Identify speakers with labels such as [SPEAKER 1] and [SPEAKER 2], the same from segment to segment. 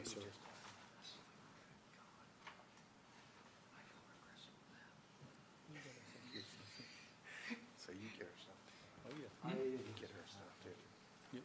[SPEAKER 1] Yes, sir.
[SPEAKER 2] So you get her stuff.
[SPEAKER 1] Oh, yeah.
[SPEAKER 2] You get her stuff too.
[SPEAKER 1] Yep.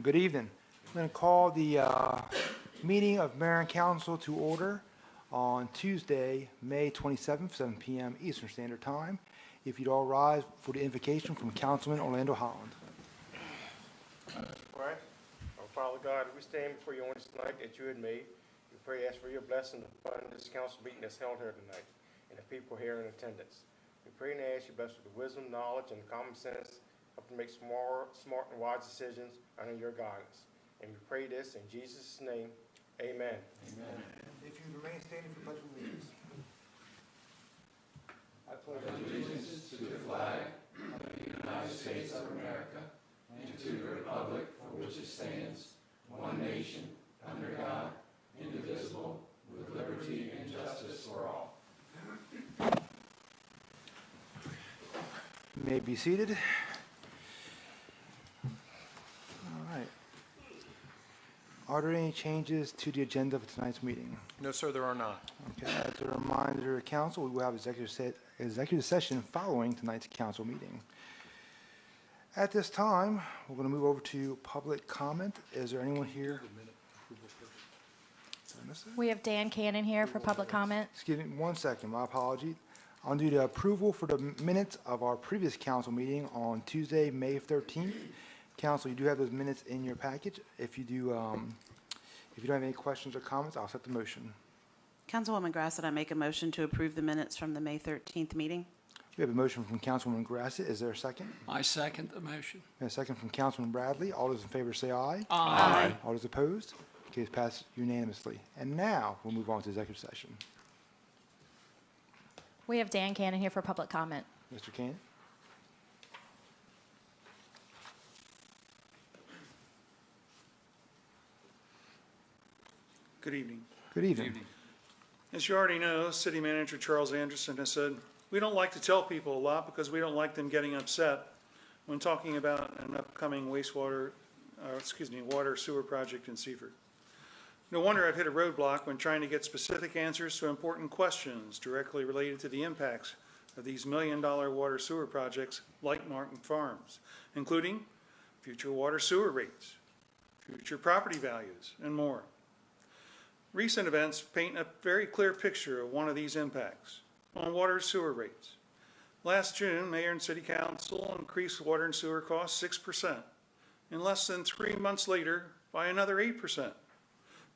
[SPEAKER 3] Good evening. I'm going to call the meeting of Mayor and Council to order on Tuesday, May 27th, 7 p.m. Eastern Standard Time. If you'd all rise for the invocation from Councilman Orlando Holland.
[SPEAKER 2] All right. Our Father God, we stand before you on this night that you had made. We pray, ask for your blessing upon this council meeting that's held here tonight and the people here in attendance. We pray and ask you bless with the wisdom, knowledge, and common sense, help to make smart and wise decisions under your guidance. And we pray this in Jesus' name. Amen.
[SPEAKER 3] Amen. If you remain standing for pledge of allegiance. I pledge
[SPEAKER 4] allegiance to the flag of the United States of America and to the republic for which it stands, one nation, under God, indivisible, with liberty and justice for all.
[SPEAKER 3] You may be seated. All right. Are there any changes to the agenda of tonight's meeting?
[SPEAKER 1] No, sir, there are not.
[SPEAKER 3] Okay, as a reminder to council, we will have executive session following tonight's council meeting. At this time, we're going to move over to public comment. Is there anyone here? Did I miss it?
[SPEAKER 5] We have Dan Cannon here for public comment.
[SPEAKER 3] Excuse me, 1 second, my apology. I'll do the approval for the minutes of our previous council meeting on Tuesday, May 13th. Council, you do have those minutes in your package. If you don't have any questions or comments, I'll set the motion.
[SPEAKER 6] Councilwoman Grassett, I make a motion to approve the minutes from the May 13th meeting.
[SPEAKER 3] We have a motion from Councilwoman Grassett. Is there a second?
[SPEAKER 4] I second the motion.
[SPEAKER 3] And a second from Councilman Bradley. All those in favor say aye.
[SPEAKER 6] Aye.
[SPEAKER 3] All those opposed? Case passed unanimously. And now we'll move on to executive session.
[SPEAKER 5] We have Dan Cannon here for public comment.
[SPEAKER 3] Mr. Kane?
[SPEAKER 7] Good evening.
[SPEAKER 3] Good evening.
[SPEAKER 7] As you already know, City Manager Charles Anderson has said, we don't like to tell people a lot because we don't like them getting upset when talking about an upcoming water sewer project in Seaford. No wonder I've hit a roadblock when trying to get specific answers to important questions directly related to the impacts of these million-dollar water sewer projects like Martin Farms, including future water sewer rates, future property values, and more. Recent events paint a very clear picture of one of these impacts on water sewer rates. Last June, Mayor and City Council increased water and sewer costs 6%, and less than 3 months later by another 8%.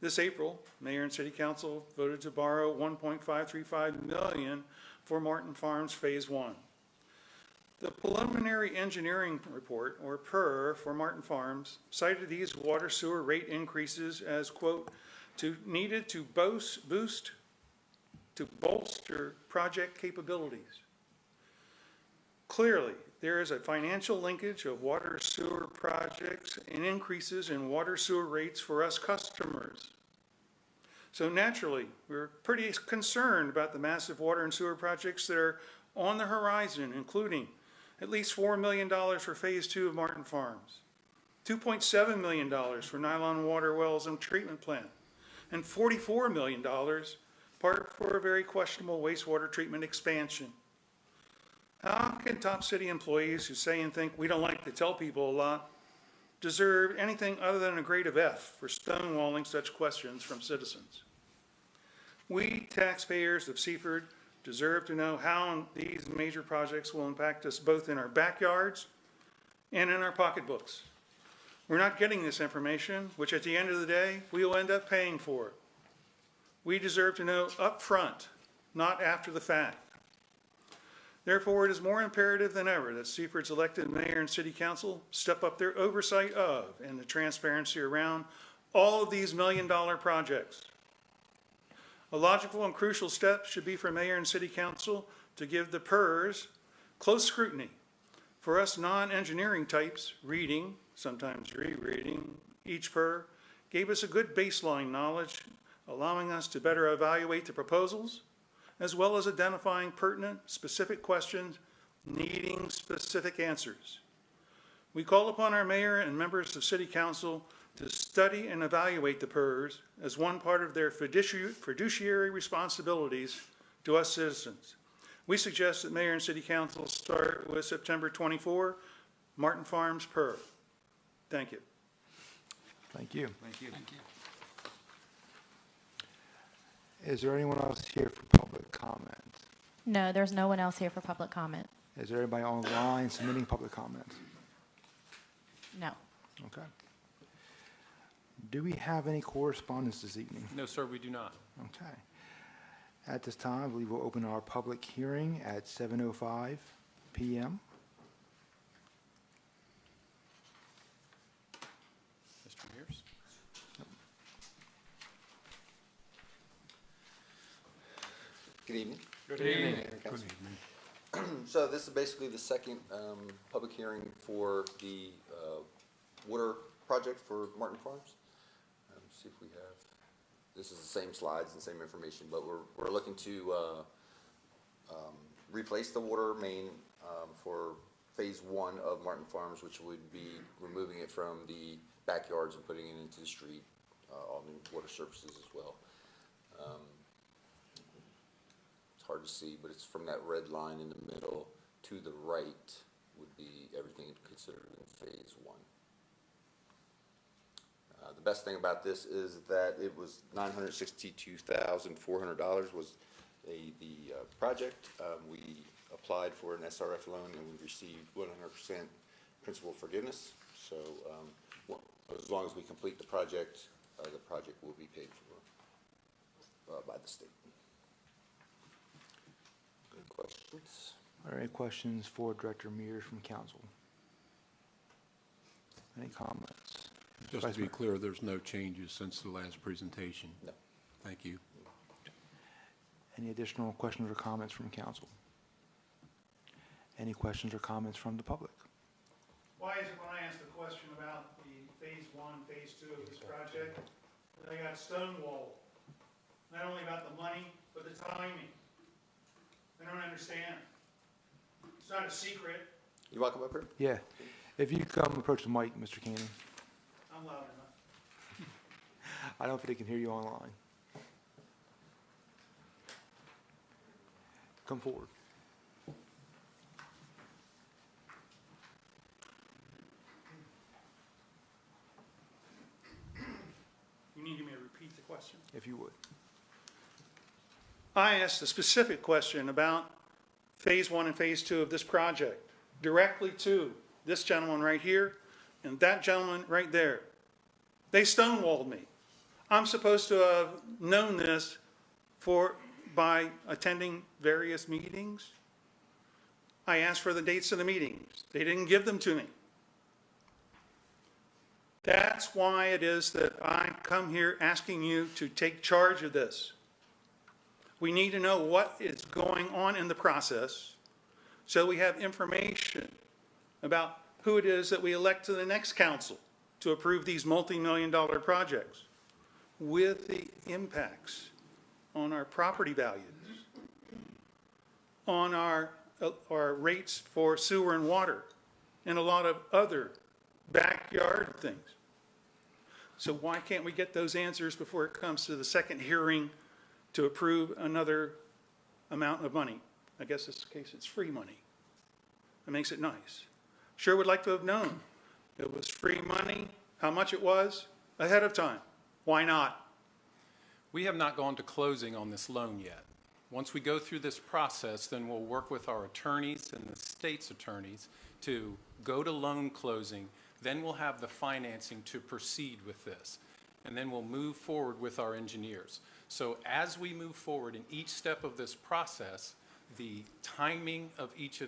[SPEAKER 7] This April, Mayor and City Council voted to borrow $1.535 million for Martin Farms Phase 1. The preliminary engineering report, or PER, for Martin Farms cited these water sewer rate increases as, quote, needed to bolster project capabilities. Clearly, there is a financial linkage of water sewer projects and increases in water sewer rates for us customers. So naturally, we're pretty concerned about the massive water and sewer projects that are on the horizon, including at least $4 million for Phase 2 of Martin Farms, $2.7 million for nylon water wells and treatment plant, and $44 million part for a very questionable wastewater treatment expansion. How can top city employees who say and think we don't like to tell people a lot deserve anything other than a grade of F for stonewalling such questions from citizens? We, taxpayers of Seaford, deserve to know how these major projects will impact us both in our backyards and in our pocketbooks. We're not getting this information, which at the end of the day, we will end up paying for. We deserve to know up front, not after the fact. Therefore, it is more imperative than ever that Seaford's elected mayor and city council step up their oversight of and the transparency around all of these million-dollar projects. A logical and crucial step should be for mayor and city council to give the PERS close scrutiny. For us non-engineering types, reading, sometimes rereading, each PER gave us a good baseline knowledge, allowing us to better evaluate the proposals, as well as identifying pertinent, specific questions needing specific answers. We call upon our mayor and members of city council to study and evaluate the PERS as one part of their fiduciary responsibilities to us citizens. We suggest that mayor and city council start with September 24, Martin Farms PER. Thank you.
[SPEAKER 3] Thank you.
[SPEAKER 4] Thank you.
[SPEAKER 3] Is there anyone else here for public comment?
[SPEAKER 5] No, there's no one else here for public comment.
[SPEAKER 3] Is there anybody online submitting public comments?
[SPEAKER 5] No.
[SPEAKER 3] Okay. Do we have any correspondence this evening?
[SPEAKER 1] No, sir, we do not.
[SPEAKER 3] Okay. At this time, I believe we'll open our public hearing at 7:05 PM.
[SPEAKER 1] Mr. Mears?
[SPEAKER 8] Good evening.
[SPEAKER 1] Good evening.
[SPEAKER 8] So this is basically the second public hearing for the water project for Martin Farms. See if we have, this is the same slides and same information, but we're looking to replace the water main for phase 1 of Martin Farms, which would be removing it from the backyards and putting it into the street, all new water surfaces as well. It's hard to see, but it's from that red line in the middle to the right would be everything considered in phase 1. The best thing about this is that it was $962,400 was the project. We applied for an SRF loan and we received 100% principal forgiveness. So as long as we complete the project will be paid for by the state. Good questions?
[SPEAKER 3] Are there any questions for Director Mears from council? Any comments?
[SPEAKER 9] Just to be clear, there's no changes since the last presentation?
[SPEAKER 8] No.
[SPEAKER 9] Thank you.
[SPEAKER 3] Any additional questions or comments from council? Any questions or comments from the public?
[SPEAKER 7] Why is it when I asked the question about the phase 1, phase 2 of this project, that I got stonewalled? Not only about the money, but the timing. I don't understand. It's not a secret.
[SPEAKER 8] You welcome up here?
[SPEAKER 3] Yeah. If you come approach the mic, Mr. Cannon.
[SPEAKER 7] I'm loud enough.
[SPEAKER 3] I don't think they can hear you online. Come forward.
[SPEAKER 7] You need me to repeat the question?
[SPEAKER 3] If you would.
[SPEAKER 7] I asked a specific question about phase 1 and phase 2 of this project, directly to this gentleman right here and that gentleman right there. They stonewalled me. I'm supposed to have known this by attending various meetings. I asked for the dates of the meetings. They didn't give them to me. That's why it is that I come here asking you to take charge of this. We need to know what is going on in the process so we have information about who it is that we elect to the next council to approve these multi-million-dollar projects with the impacts on our property values, on our rates for sewer and water, and a lot of other backyard things. So why can't we get those answers before it comes to the second hearing to approve another amount of money? I guess in this case it's free money. It makes it nice. Sure would like to have known it was free money, how much it was, ahead of time. Why not?
[SPEAKER 1] We have not gone to closing on this loan yet. Once we go through this process, then we'll work with our attorneys and the state's attorneys to go to loan closing. Then we'll have the financing to proceed with this. And then we'll move forward with our engineers. So as we move forward in each step of this process, the timing of each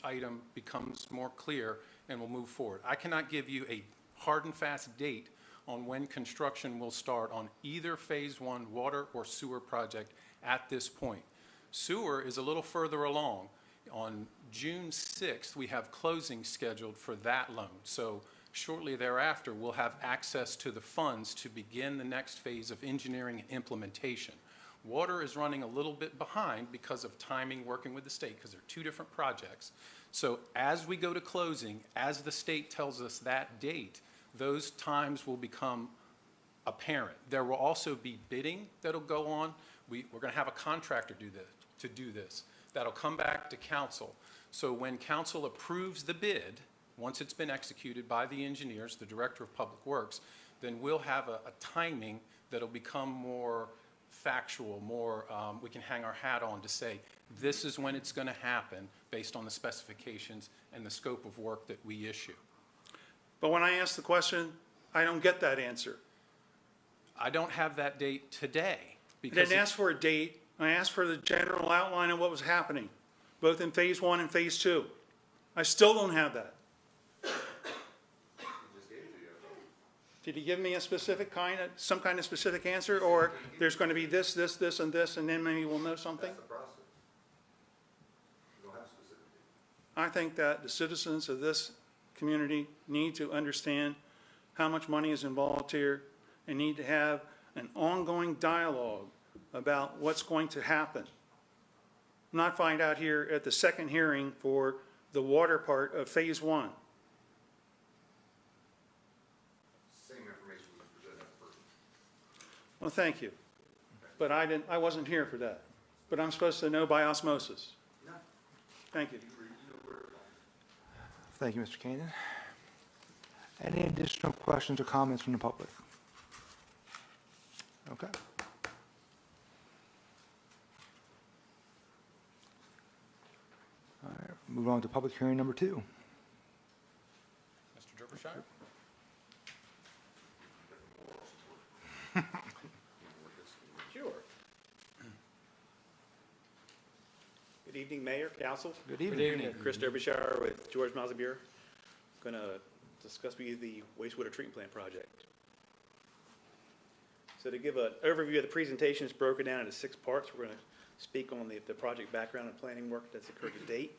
[SPEAKER 1] item becomes more clear, and we'll move forward. I cannot give you a hard and fast date on when construction will start on either Phase 1 water or sewer project at this point. Sewer is a little further along. On June 6th, we have closing scheduled for that loan. So shortly thereafter, we'll have access to the funds to begin the next phase of engineering and implementation. Water is running a little bit behind because of timing, working with the state, because they're two different projects. So as we go to closing, as the state tells us that date, those times will become apparent. There will also be bidding that'll go on. We're going to have a contractor do this. That'll come back to council. So when council approves the bid, once it's been executed by the engineers, the director of public works, then we'll have a timing that'll become more factual, more, we can hang our hat on to say, this is when it's going to happen based on the specifications and the scope of work that we issue.
[SPEAKER 7] But when I ask the question, I don't get that answer.
[SPEAKER 1] I don't have that date today.
[SPEAKER 7] I
[SPEAKER 1] Because
[SPEAKER 7] didn't ask for a date. I asked for the general outline of what was happening, both in Phase 1 and Phase 2. I still don't have that. Did he give me a specific some kind of specific answer, or there's going to be this, this, this, and this, and then maybe we'll know something?
[SPEAKER 8] That's the process. You don't have specific dates.
[SPEAKER 7] I think that the citizens of this community need to understand how much money is involved here and need to have an ongoing dialogue about what's going to happen. Not find out here at the second hearing for the water part of Phase 1.
[SPEAKER 8] Same information was presented first.
[SPEAKER 7] Well, thank you. But I wasn't here for that. But I'm supposed to know by osmosis.
[SPEAKER 8] No.
[SPEAKER 7] Thank you.
[SPEAKER 3] Thank you, Mr. Keenan. Any additional questions or comments from the public? Okay. All right, move on to public hearing number 2.
[SPEAKER 1] Mr. Derbyshire?
[SPEAKER 10] Sure. Good evening, Mayor, Council.
[SPEAKER 3] Good evening.
[SPEAKER 10] Chris Derbyshire with George Mazabir. Going to discuss with you the wastewater treatment plant project. So to give an overview of the presentation, it's broken down into 6 parts. We're going to speak on the project background and planning work that's occurred to date.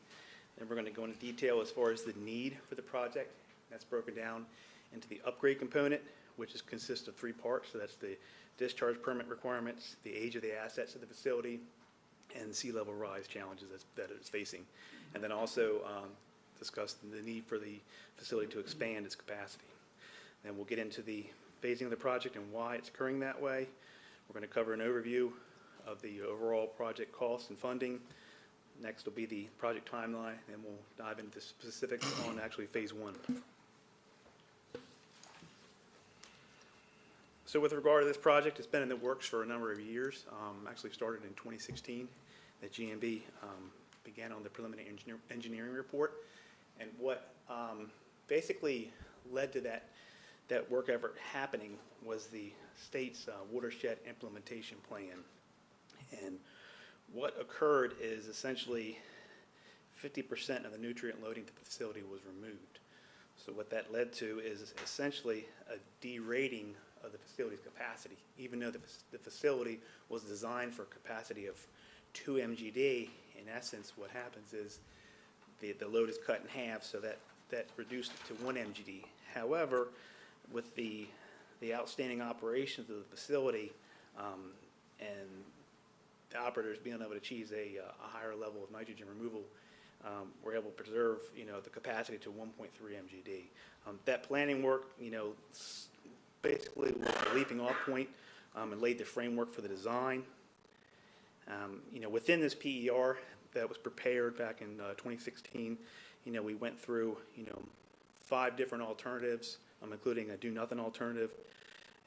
[SPEAKER 10] Then we're going to go into detail as far as the need for the project. That's broken down into the upgrade component, which consists of 3 parts. So that's the discharge permit requirements, the age of the assets of the facility, and sea level rise challenges that it's facing. And then also discuss the need for the facility to expand its capacity. Then we'll get into the phasing of the project and why it's occurring that way. We're going to cover an overview of the overall project costs and funding. Next will be the project timeline, and we'll dive into the specifics on actually Phase 1. So with regard to this project, it's been in the works for a number of years. Actually started in 2016. The GMB began on the preliminary engineering report. And what basically led to that work effort happening was the state's watershed implementation plan. And what occurred is essentially 50% of the nutrient loading to the facility was removed. So what that led to is essentially a derating of the facility's capacity. Even though the facility was designed for a capacity of 2 MGD, in essence what happens is the load is cut in half, so that reduced it to 1 MGD. However, with the outstanding operations of the facility and the operators being able to achieve a higher level of nitrogen removal, we're able to preserve, the capacity to 1.3 MGD. That planning work, basically was the leaping off point and laid the framework for the design. Within this PER that was prepared back in 2016, we went through, 5 different alternatives, including a do-nothing alternative,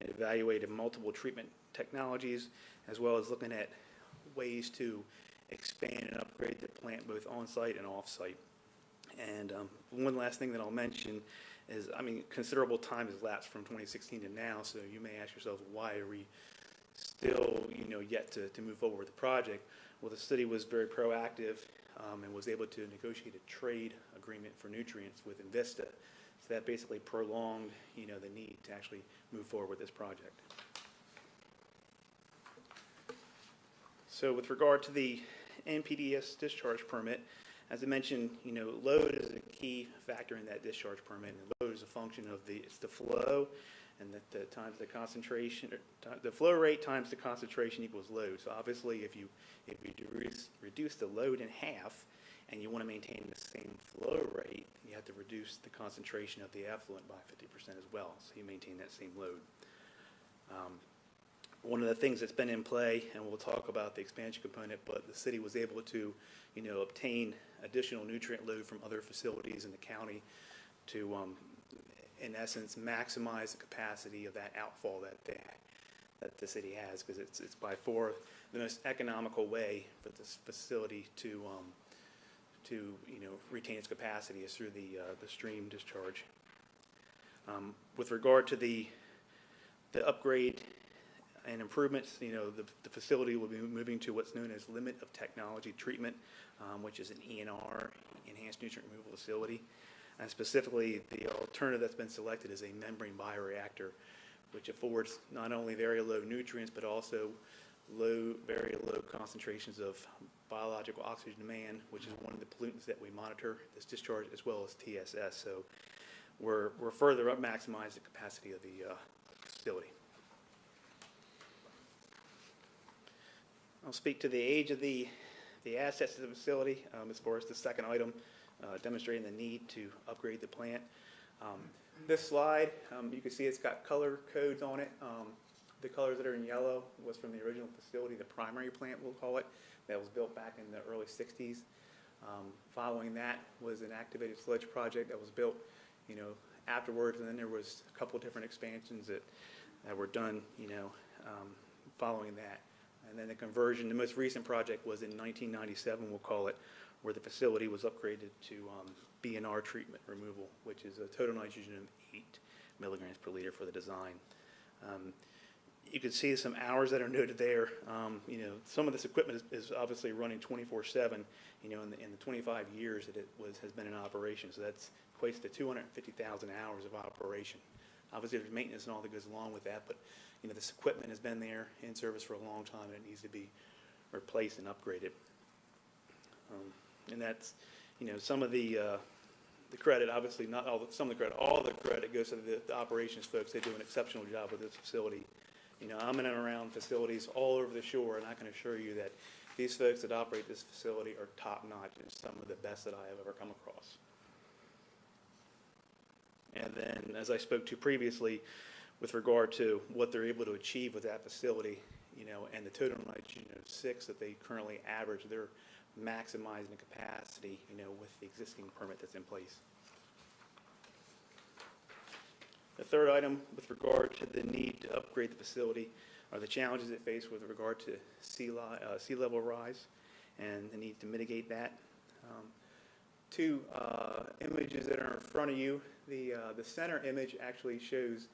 [SPEAKER 10] and evaluated multiple treatment technologies, as well as looking at ways to expand and upgrade the plant both on-site and off-site. And one last thing that I'll mention is, considerable time has lapsed from 2016 to now, so you may ask yourselves, why are we still, yet to move forward with the project? Well, the city was very proactive and was able to negotiate a trade agreement for nutrients with Invista. So that basically prolonged, the need to actually move forward with this project. So with regard to the NPDES discharge permit, as I mentioned, load is a key factor in that discharge permit. And load is a function of it's the flow, and that the times the concentration, the flow rate times the concentration equals load. So obviously, if you reduce the load in half, and you want to maintain the same flow rate, you have to reduce the concentration of the effluent by 50% as well. So you maintain that same load. One of the things that's been in play, and we'll talk about the expansion component, but the city was able to, obtain additional nutrient load from other facilities in the county to, in essence, maximize the capacity of that outfall that the city has, because it's by far the most economical way for this facility to retain its capacity is through the stream discharge. With regard to the upgrade and improvements, the facility will be moving to what's known as limit of technology treatment, which is an ENR, enhanced nutrient removal facility. And specifically, the alternative that's been selected is a membrane bioreactor, which affords not only very low nutrients, but also very low concentrations of biological oxygen demand, which is one of the pollutants that we monitor this discharge, as well as TSS. So we're further up maximize the capacity of the facility. I'll speak to the age of the assets of the facility as far as the second item, demonstrating the need to upgrade the plant. This slide, you can see it's got color codes on it. The colors that are in yellow was from the original facility, the primary plant, we'll call it, that was built back in the early 60s. Following that was an activated sludge project that was built, afterwards, and then there was a couple different expansions that were done, following that. And then the conversion, the most recent project was in 1997, we'll call it, where the facility was upgraded to BNR treatment removal, which is a total nitrogen of 8 milligrams per liter for the design. You can see some hours that are noted there. Some of this equipment is obviously running 24/7, in the 25 years that it has been in operation. So that's equates to 250,000 hours of operation. Obviously, there's maintenance and all that goes along with that, but this equipment has been there in service for a long time, and it needs to be replaced and upgraded. And that's, some of the credit, obviously not all, some of the credit, all the credit goes to the operations folks. They do an exceptional job with this facility. I'm in and around facilities all over the shore, and I can assure you that these folks that operate this facility are top-notch and some of the best that I have ever come across. And then, as I spoke to previously, with regard to what they're able to achieve with that facility, and the total nitrogen of 6 that they currently average, they're maximizing the capacity, with the existing permit that's in place. The third item with regard to the need to upgrade the facility are the challenges it faces with regard to sea level rise and the need to mitigate that. Two images that are in front of you. The center image actually shows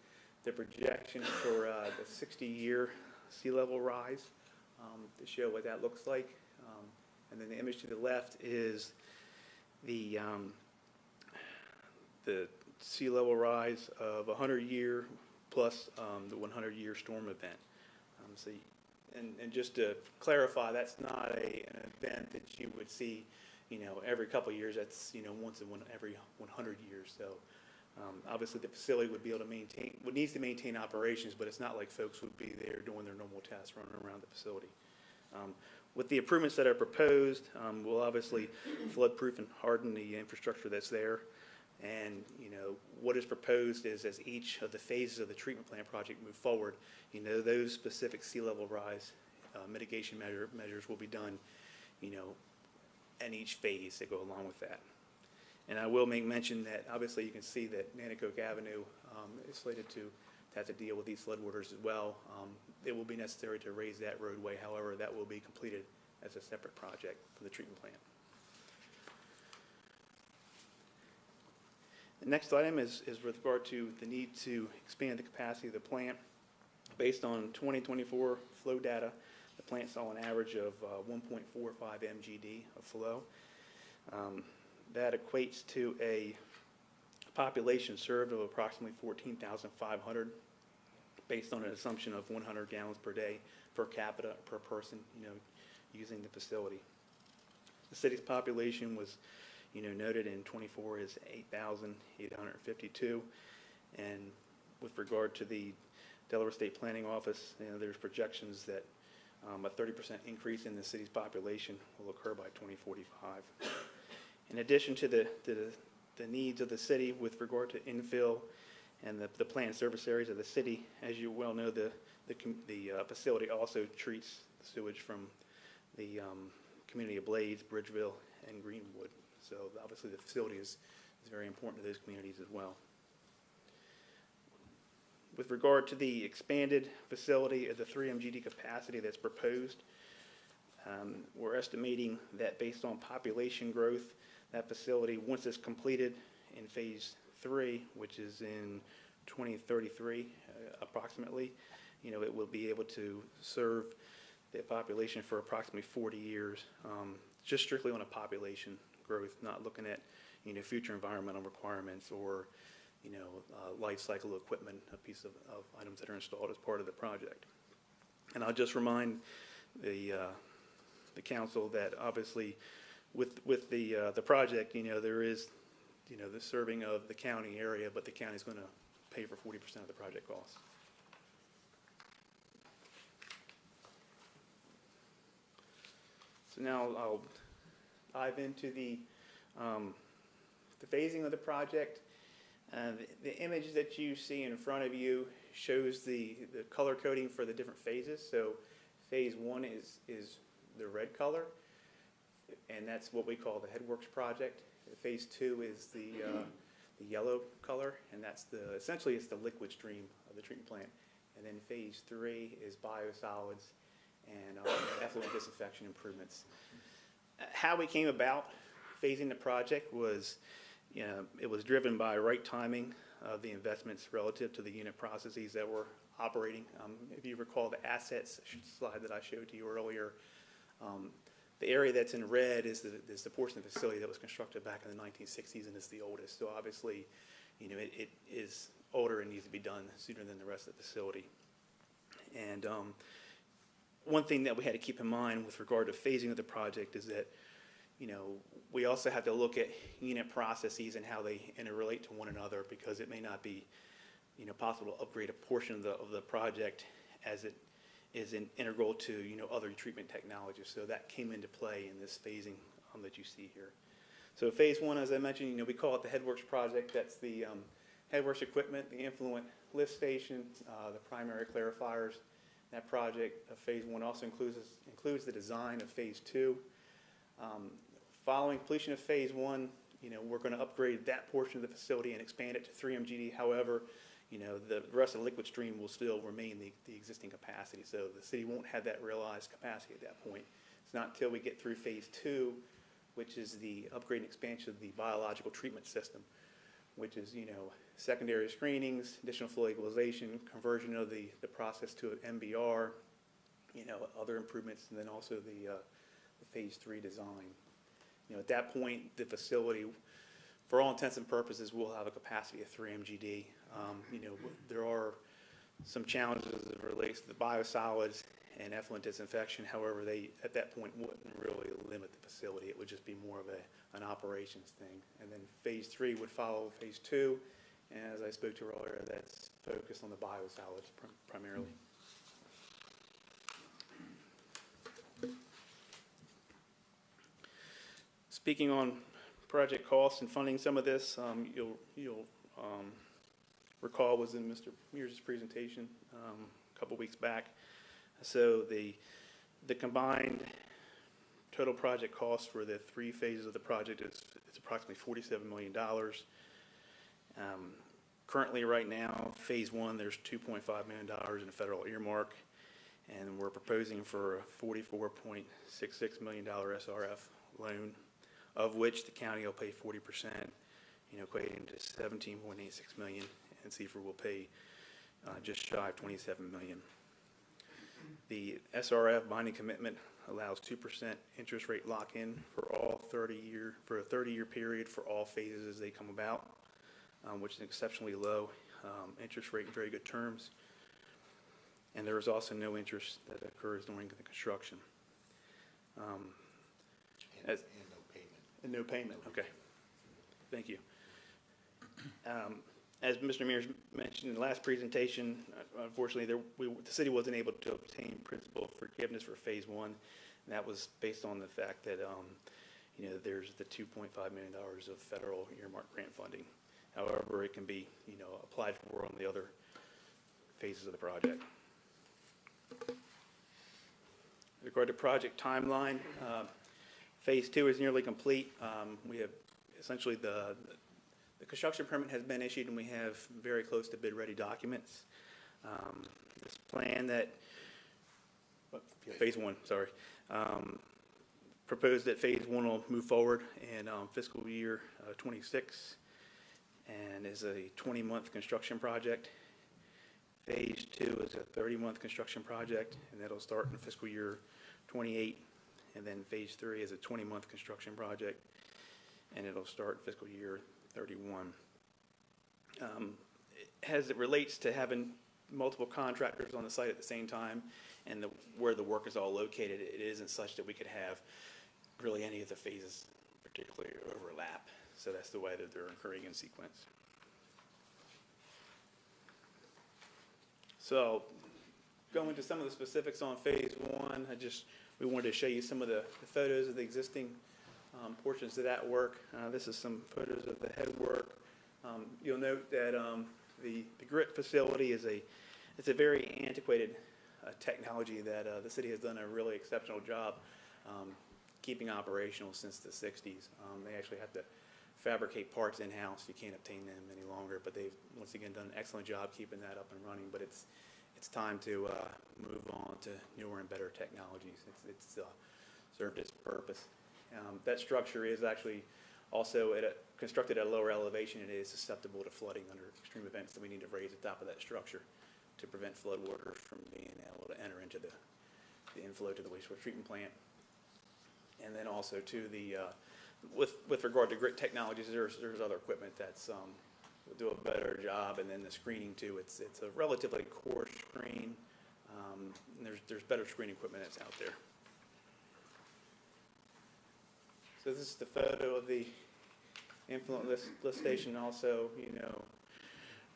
[SPEAKER 10] the projection for the 60-year sea level rise to show what that looks like. And then the image to the left is the sea level rise of 100-year plus the 100-year storm event. And just to clarify, that's not an event that you would see, every couple of years. That's once in every 100 years. So obviously the facility would be able to needs to maintain operations, but it's not like folks would be there doing their normal tasks running around the facility. With the improvements that are proposed, we'll obviously flood-proof and harden the infrastructure that's there. And, what is proposed is as each of the phases of the treatment plant project move forward, those specific sea level rise mitigation measures will be done, in each phase that go along with that. And I will make mention that obviously you can see that Nanticoke Avenue is slated to have to deal with these floodwaters as well. It will be necessary to raise that roadway. However, that will be completed as a separate project for the treatment plant. The next item is with regard to the need to expand the capacity of the plant. Based on 2024 flow data, The plant saw an average of 1.45 mgd of flow. That equates to a population served of approximately 14,500, based on an assumption of 100 gallons per day per capita per person, using the facility. The city's population was, noted in 24 as 8,852, and with regard to the Delaware State Planning Office, there's projections that a 30% increase in the city's population will occur by 2045. In addition to the needs of the city with regard to infill and the planned service areas of the city, as you well know, the facility also treats sewage from the community of Blades, Bridgeville, and Greenwood. So obviously the facility is very important to those communities as well. With regard to the expanded facility at the 3 mgd capacity that's proposed, we're estimating that based on population growth, that facility, once it's completed in phase 3, which is in 2033 approximately, it will be able to serve the population for approximately 40 years, just strictly on a population growth, not looking at future environmental requirements or life cycle equipment, a piece of items that are installed as part of the project. And I'll just remind the council that obviously with the project, there is the serving of the county area, but the county's going to pay for 40% of the project costs. So now I'll dive into the phasing of the project. The image that you see in front of you shows the color coding for the different phases. So phase 1 is the red color, and that's what we call the Headworks project. Phase 2 is the yellow color, and that's essentially it's the liquid stream of the treatment plant. And then phase 3 is biosolids and effluent disinfection improvements. How we came about phasing the project was, it was driven by right timing of the investments relative to the unit processes that were operating. If you recall the assets slide that I showed to you earlier, the area that's in red is the portion of the facility that was constructed back in the 1960s and is the oldest. So obviously, it is older and needs to be done sooner than the rest of the facility. And one thing that we had to keep in mind with regard to phasing of the project is that, we also have to look at unit processes and how they interrelate to one another, because it may not be, possible to upgrade a portion of the project as it is integral to, other treatment technologies. So that came into play in this phasing that you see here. So phase 1, as I mentioned, we call it the Headworks project. That's the Headworks equipment, the influent lift station, the primary clarifiers. That project, phase 1, also includes the design of phase 2. Following completion of phase 1, we're going to upgrade that portion of the facility and expand it to 3 mgd. However, the rest of the liquid stream will still remain the existing capacity. So the city won't have that realized capacity at that point. It's not until we get through phase 2, which is the upgrade and expansion of the biological treatment system, which is, secondary screenings, additional flow equalization, conversion of the process to an MBR, other improvements, and then also the phase 3 design. At that point, the facility, for all intents and purposes, will have a capacity of 3 mgd. There are some challenges as it relates to the biosolids and effluent disinfection. However, they, at that point, wouldn't really limit the facility. It would just be more of an operations thing. And then phase 3 would follow phase 2. And as I spoke to earlier, that's focused on the biosolids primarily. Speaking on project costs and funding, some of this you'll recall was in Mr. Mears' presentation a couple weeks back. So the combined total project cost for the 3 phases of the project is approximately $47 million. Currently, right now, phase 1, there's $2.5 million in a federal earmark, and we're proposing for a $44.66 million SRF loan, of which the county will pay 40%, equating to $17.86 million, and Seaford will pay just shy of $27 million. The SRF binding commitment allows 2% interest rate lock-in for a 30-year period for all phases as they come about, which is exceptionally low interest rate and very good terms. And there is also no interest that occurs during the construction.
[SPEAKER 8] And no payment.
[SPEAKER 10] And no payment, okay. Thank you. As Mr. Mears mentioned in the last presentation, unfortunately, the city wasn't able to obtain principal forgiveness for Phase 1. And that was based on the fact that, there's the $2.5 million of federal earmark grant funding. However, it can be, applied for on the other phases of the project. With regard to project timeline, Phase 2 is nearly complete. We have essentially the construction permit has been issued, and we have very close to bid-ready documents. This plan that, Phase 1, sorry, proposed that Phase 1 will move forward in fiscal year 26 and is a 20-month construction project. Phase 2 is a 30-month construction project, and that'll start in fiscal year 28. And then Phase 3 is a 20-month construction project, and it'll start fiscal year 31. As it relates to having multiple contractors on the site at the same time and where the work is all located, it isn't such that we could have really any of the phases particularly overlap. So that's the way that they're occurring in sequence. So going to some of the specifics on Phase 1, we wanted to show you some of the photos of the existing portions of that work. This is some photos of the head work. You'll note that the grit facility is a very antiquated technology that the city has done a really exceptional job keeping operational since the 60s. They actually have to fabricate parts in-house. You can't obtain them any longer, but they've once again done an excellent job keeping that up and running. But it's time to move on to newer and better technologies. It's served its purpose. That structure is actually also constructed at a lower elevation. It is susceptible to flooding under extreme events, so we need to raise the top of that structure to prevent flood waters from being able to enter into the inflow to the wastewater treatment plant. And then also to the with regard to grit technologies, there's other equipment that's will do a better job, and then the screening too. It's a relatively coarse screen. And there's better screening equipment that's out there. So this is the photo of the influent lift station. Also,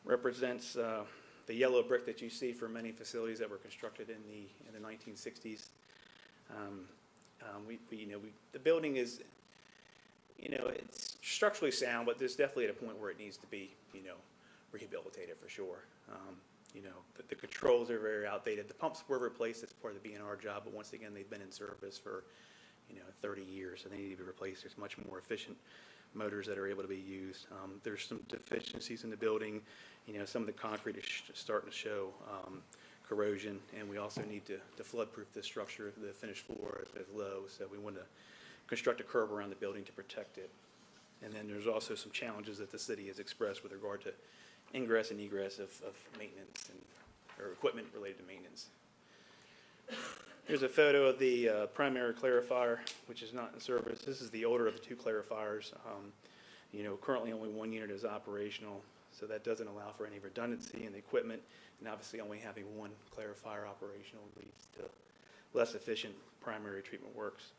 [SPEAKER 10] represents the yellow brick that you see for many facilities that were constructed in the 1960s. The building is, it's structurally sound, but there's definitely at a point where it needs to be, rehabilitated for sure. The controls are very outdated. The pumps were replaced as part of the B&R job, but once again, they've been in service for 30 years, so they need to be replaced. There's much more efficient motors that are able to be used. There's some deficiencies in the building. Some of the concrete is starting to show corrosion, and we also need to flood-proof the structure. The finished floor is low, so we want to construct a curb around the building to protect it. And then there's also some challenges that the city has expressed with regard to ingress and egress of maintenance or equipment related to maintenance. Here's a photo of the primary clarifier, which is not in service. This is the older of the two clarifiers. Currently only one unit is operational, so that doesn't allow for any redundancy in the equipment. And obviously only having one clarifier operational leads to less efficient primary treatment works.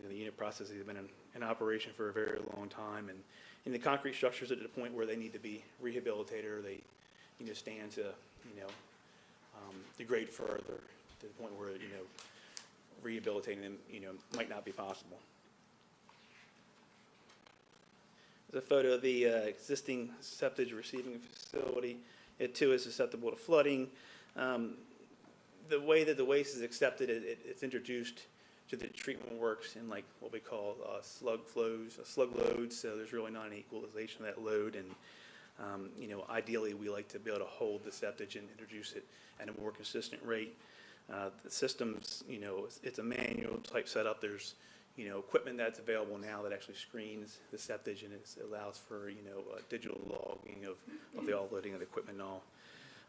[SPEAKER 10] The unit processes have been in operation for a very long time, and the concrete structures are at the point where they need to be rehabilitated, or they stand to degrade further to the point where rehabilitating them might not be possible. There's a photo of the existing septic receiving facility. It too is susceptible to flooding. The way that the waste is accepted, it's introduced to the treatment works in like what we call slug loads. So there's really not an equalization of that load, and ideally we like to be able to hold the septic and introduce it at a more consistent rate. The systems, it's a manual type setup. There's equipment that's available now that actually screens the septic, and it allows for digital logging of the offloading of the equipment and all.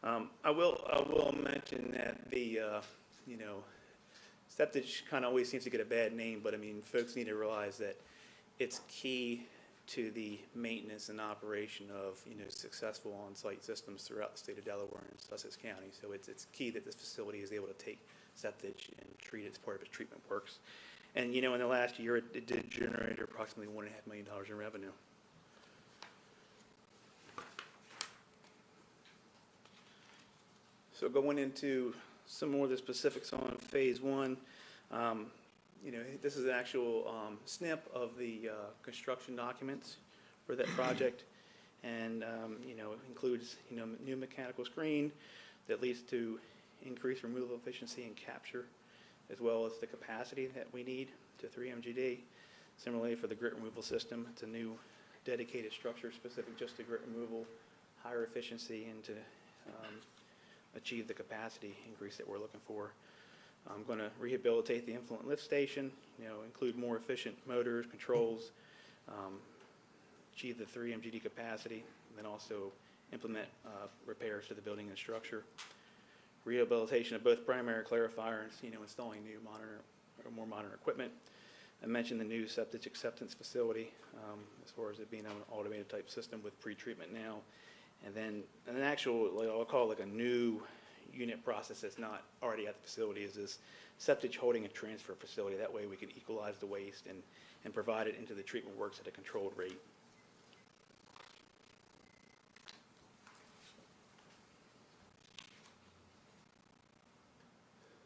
[SPEAKER 10] I will mention that the, you know, septic kind of always seems to get a bad name, but I mean, folks need to realize that it's key to the maintenance and operation of, you know, successful on-site systems throughout the state of Delaware and Sussex County. So it's key that this facility is able to take septic and treat it as part of its treatment works. And, you know, in the last year, it did generate approximately $1.5 million in revenue. So going into some more of the specifics on phase one, you know, this is an actual snip of the construction documents for that project. And, you know, it includes, you know, new mechanical screen that leads to increased removal efficiency and capture, as well as the capacity that we need to 3 MGD. Similarly, for the grit removal system, it's a new dedicated structure specific just to grit removal, higher efficiency, and to achieve the capacity increase that we're looking for. I'm going to rehabilitate the influent lift station, you know, include more efficient motors, controls, achieve the 3 MGD capacity, and then also implement repairs to the building and structure. Rehabilitation of both primary clarifiers, you know, installing new more modern equipment. I mentioned the new septic acceptance facility, as far as it being an automated type system with pre-treatment now. And then an actual, like, I'll call it like a new unit process that's not already at the facility, is this septic holding and transfer facility. That way we can equalize the waste and provide it into the treatment works at a controlled rate.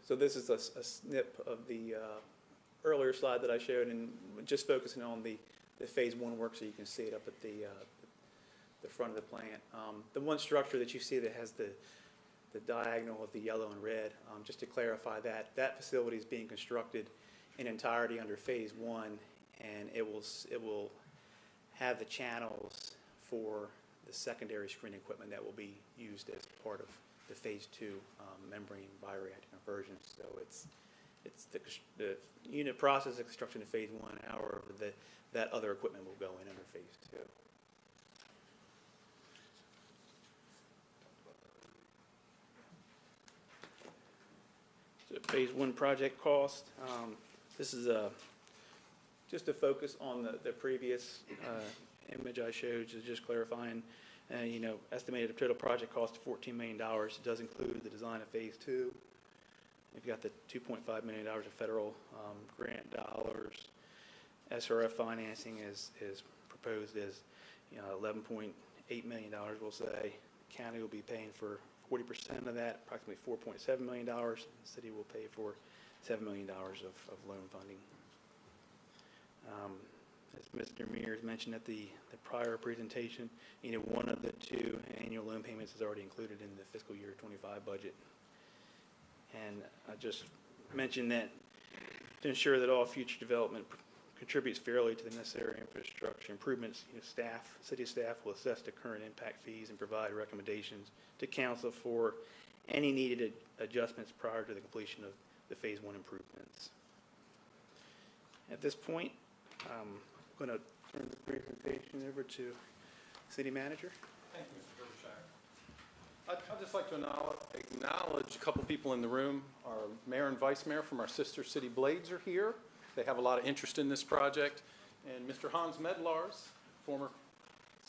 [SPEAKER 10] So this is a snip of the earlier slide that I showed, and just focusing on the phase one work so you can see it up at the front of the plant. The one structure that you see that has the diagonal of the yellow and red, just to clarify that facility is being constructed in entirety under phase one, and it will have the channels for the secondary screen equipment that will be used as part of the phase two membrane bioreactor conversion. So it's the unit process of construction in phase one. However, that other equipment will go in under phase two. So phase one project cost. This is just to focus on the previous image I showed, just clarifying. You know, estimated total project cost of $14 million. It does include the design of phase two. You've got the $2.5 million of federal grant dollars. SRF financing is proposed as, you know, $11.8 million, we'll say. The county will be paying for 40% of that, approximately $4.7 million. The city will pay for $7 million of loan funding. As Mr. Mears mentioned at the prior presentation, you know, one of the two annual loan payments is already included in the fiscal year 25 budget. And I just mentioned that to ensure that all future development contributes fairly to the necessary infrastructure improvements, you know, city staff will assess the current impact fees and provide recommendations to council for any needed adjustments prior to the completion of the phase one improvements. At this point, I'm going to turn the presentation over to City Manager.
[SPEAKER 1] Thank you, Mr. Derbyshire. I'd just like to acknowledge a couple people in the room. Our mayor and vice mayor from our sister city Blades are here. They have a lot of interest in this project. And Mr. Hans Medlars, former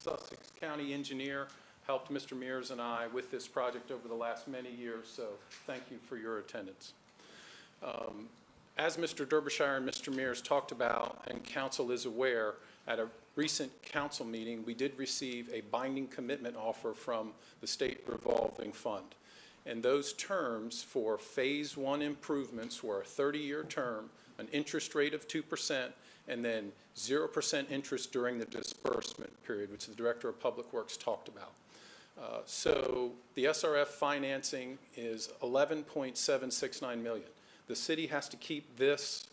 [SPEAKER 1] Sussex County engineer, helped Mr. Mears and I with this project over the last many years. So thank you for your attendance. As Mr. Derbyshire and Mr. Mears talked about, and council is aware, at a recent council meeting, we did receive a binding commitment offer from the state revolving fund. And those terms for phase one improvements were a 30-year term, an interest rate of 2%, and then 0% interest during the disbursement period, which the Director of Public Works talked about. So the SRF financing is $11.769 million. The city has to keep this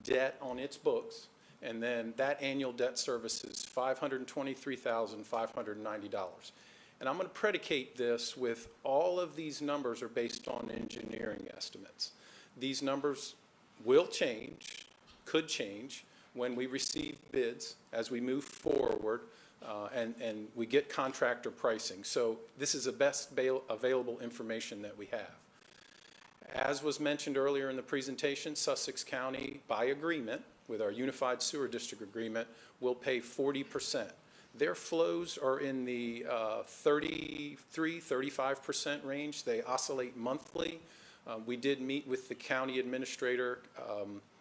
[SPEAKER 1] debt on its books, and then that annual debt service is $523,590. And I'm going to predicate this with all of these numbers are based on engineering estimates. These numbers will change, could change, when we receive bids as we move forward and we get contractor pricing. So this is the best available information that we have. As was mentioned earlier in the presentation, Sussex County, by agreement, with our Unified Sewer District Agreement, will pay 40%. Their flows are in the 33-35% range. They oscillate monthly. We did meet with the county administrator,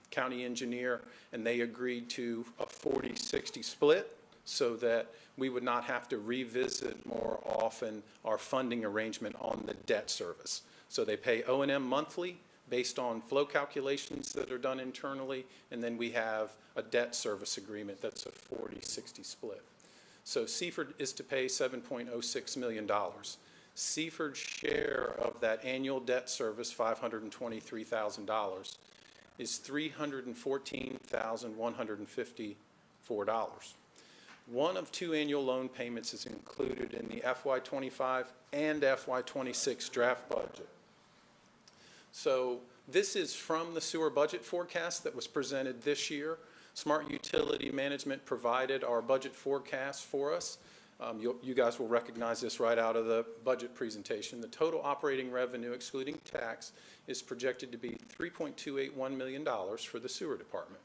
[SPEAKER 1] county engineer, and they agreed to a 40-60 split so that we would not have to revisit more often our funding arrangement on the debt service. So they pay O&M monthly based on flow calculations that are done internally, and then we have a debt service agreement that's a 40-60 split. So Seaford is to pay $7.06 million. Seaford's share of that annual debt service, $523,000, is $314,154. One of two annual loan payments is included in the FY25 and FY26 draft budget. So this is from the sewer budget forecast that was presented this year. Smart Utility Management provided our budget forecast for us. You guys will recognize this right out of the budget presentation. The total operating revenue, excluding tax, is projected to be $3.281 million for the sewer department.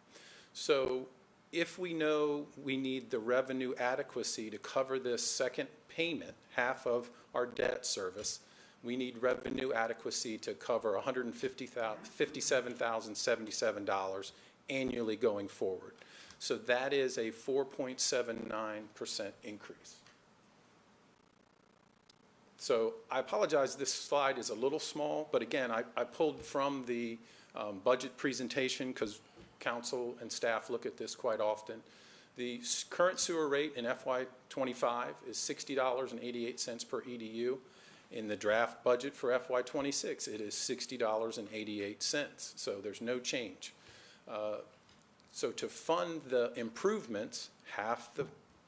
[SPEAKER 1] So if we know we need the revenue adequacy to cover this second payment, half of our debt service, we need revenue adequacy to cover $157,077 annually going forward. So that is a 4.79% increase. So I apologize, this slide is a little small, but again, I pulled from the budget presentation because council and staff look at this quite often. The current sewer rate in FY25 is $60.88 per EDU. In the draft budget for FY26, it is $60.88, so there's no change. So to fund the improvements, half the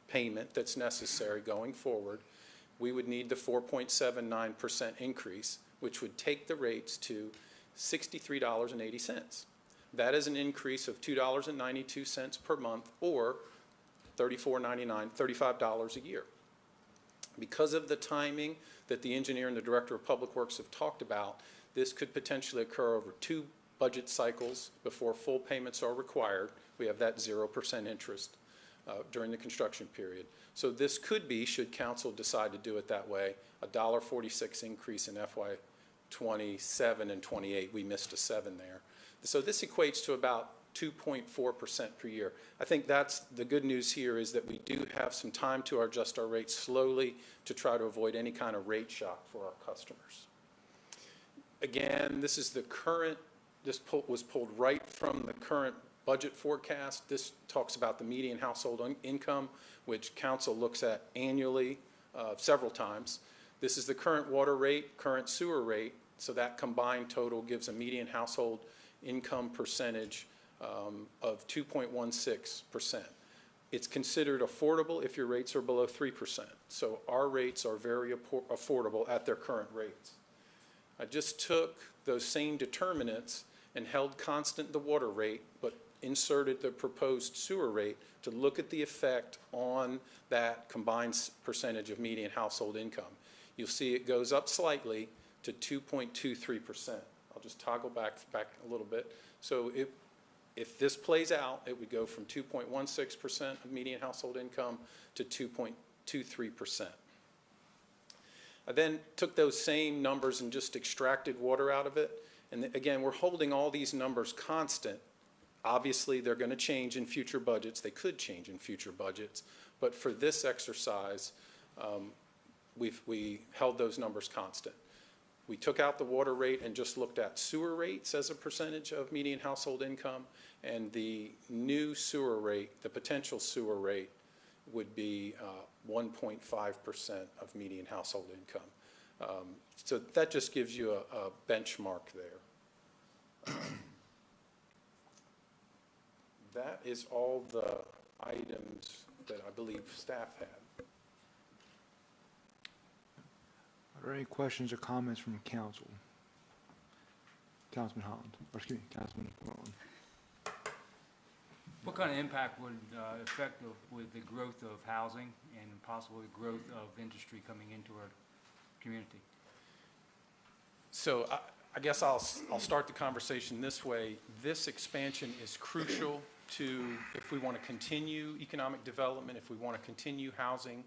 [SPEAKER 1] payment that's necessary going forward, we would need the 4.79% increase, which would take the rates to $63.80. That is an increase of $2.92 per month, or $34.99, $35 a year. Because of the timing that the engineer and the director of public works have talked about, this could potentially occur over 2 budget cycles before full payments are required. We have that 0% interest during the construction period. So this could be, should council decide to do it that way, a $1.46 increase in FY27 and 28. We missed a 7 there. So this equates to about 2.4% per year. I think that's the good news here, is that we do have some time to adjust our rates slowly to try to avoid any kind of rate shock for our customers. Again, this is the current, this was pulled right from the current budget forecast. This talks about the median household income, which council looks at annually several times. This is the current water rate, current sewer rate, so that combined total gives a median household income percentage of 2.16%. It's considered affordable if your rates are below 3%. So our rates are very affordable at their current rates. I just took those same determinants and held constant the water rate, but inserted the proposed sewer rate to look at the effect on that combined percentage of median household income. You'll see it goes up slightly to 2.23%. I'll just toggle back a little bit. So if this plays out, it would go from 2.16% of median household income to 2.23%. I then took those same numbers and just extracted water out of it. And again, we're holding all these numbers constant. Obviously, they're going to change in future budgets. They could change in future budgets. But for this exercise, we held those numbers constant. We took out the water rate and just looked at sewer rates as a percentage of median household income, and the new sewer rate, the potential sewer rate, would be 1.5% of median household income. So that just gives you a benchmark there. That is all the items that I believe staff had.
[SPEAKER 3] Are there any questions or comments from council? Councilman Holland, or excuse me, Councilman Holland.
[SPEAKER 11] What kind of impact would affect with the growth of housing and possibly growth of industry coming into our community?
[SPEAKER 1] So I guess I'll start the conversation this way. This expansion is crucial to, if we want to continue economic development, if we want to continue housing,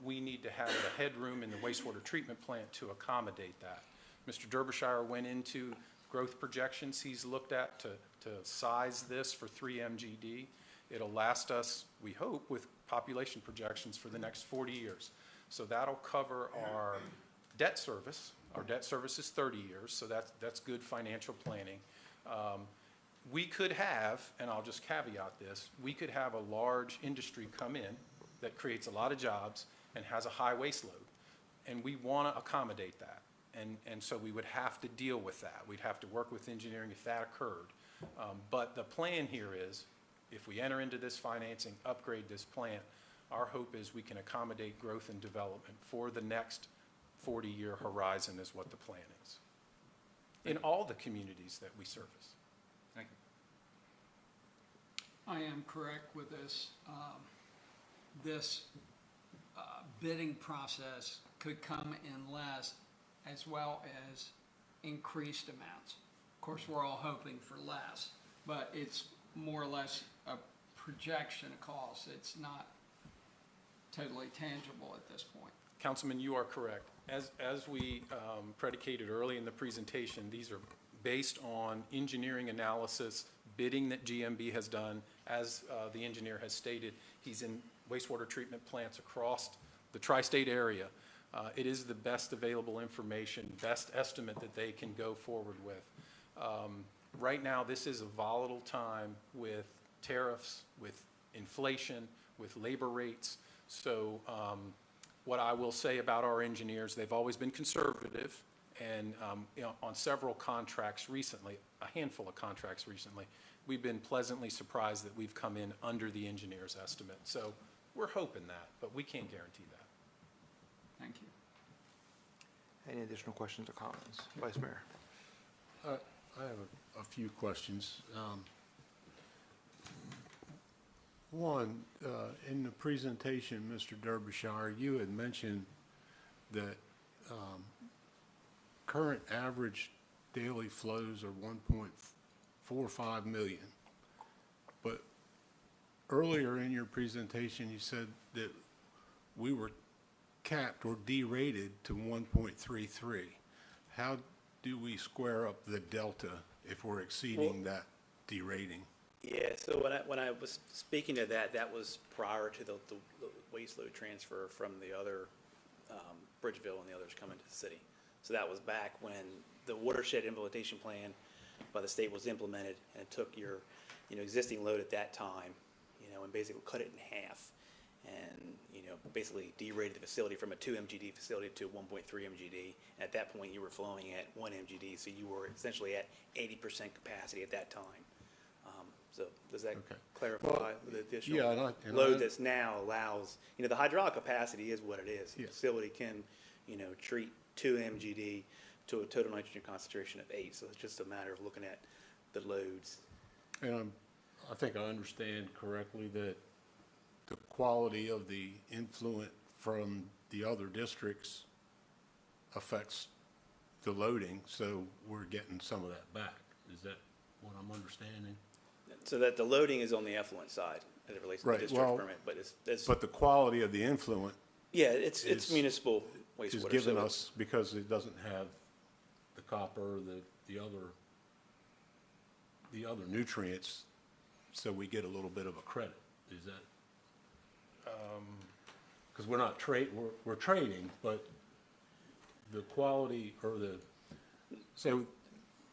[SPEAKER 1] we need to have the headroom in the wastewater treatment plant to accommodate that. Mr. Derbyshire went into growth projections he's looked at to size this for 3 MGD. It'll last us, we hope, with population projections for the next 40 years. So that'll cover our debt service. Our debt service is 30 years, so that's good financial planning. We could have, and I'll just caveat this, we could have a large industry come in that creates a lot of jobs and has a high waste load, and we want to accommodate that. And so we would have to deal with that. We'd have to work with engineering if that occurred. But the plan here is, if we enter into this financing, upgrade this plant, our hope is we can accommodate growth and development for the next 40-year horizon is what the plan is, in all the communities that we service.
[SPEAKER 11] Thank you.
[SPEAKER 12] I am correct with this. This bidding process could come in less as well as increased amounts. Of course, we're all hoping for less, but it's more or less a projection of cost. It's not totally tangible at this point.
[SPEAKER 1] Councilman, you are correct. As we predicated early in the presentation, these are based on engineering analysis, bidding that GMB has done. As the engineer has stated, he's in wastewater treatment plants across the tri-state area. It is the best available information, best estimate that they can go forward with. Right now, this is a volatile time with tariffs, with inflation, with labor rates. So what I will say about our engineers, they've always been conservative, and on several contracts recently, a handful of contracts recently, we've been pleasantly surprised that we've come in under the engineer's estimate. So we're hoping that, but we can't guarantee that.
[SPEAKER 12] Thank you.
[SPEAKER 3] Any additional questions or comments? Vice Mayor.
[SPEAKER 9] I have a few questions. One, in the presentation, Mr. Derbyshire, you had mentioned that current average daily flows are 1.45 million. But earlier in your presentation, you said that we were capped or derated to 1.33. How do we square up the delta if we're exceeding that derating?
[SPEAKER 10] Yeah, so when I was speaking to that, that was prior to the waste load transfer from the other, Bridgeville and the others coming to the city. So that was back when the watershed implementation plan by the state was implemented, and it took your, existing load at that time, and basically cut it in half. And, basically derated the facility from a 2 MGD facility to 1.3 MGD. At that point, you were flowing at 1 MGD, so you were essentially at 80% capacity at that time. So does that clarify the additional load that's now allows, the hydraulic capacity is what it is. The facility can, treat 2 MGD to a total nitrogen concentration of 8. So it's just a matter of looking at the loads.
[SPEAKER 9] And I think I understand correctly that the quality of the influent from the other districts affects the loading, so we're getting some of that back. Is that what I'm understanding?
[SPEAKER 10] So that the loading is on the effluent side as it relates to the discharge permit, but it's
[SPEAKER 9] but the quality of the influent,
[SPEAKER 10] yeah, it's municipal wastewater.
[SPEAKER 9] is given us because it doesn't have the copper, the other nutrients, so we get a little bit of a credit. Is that? Because we're not we're trading, but the quality or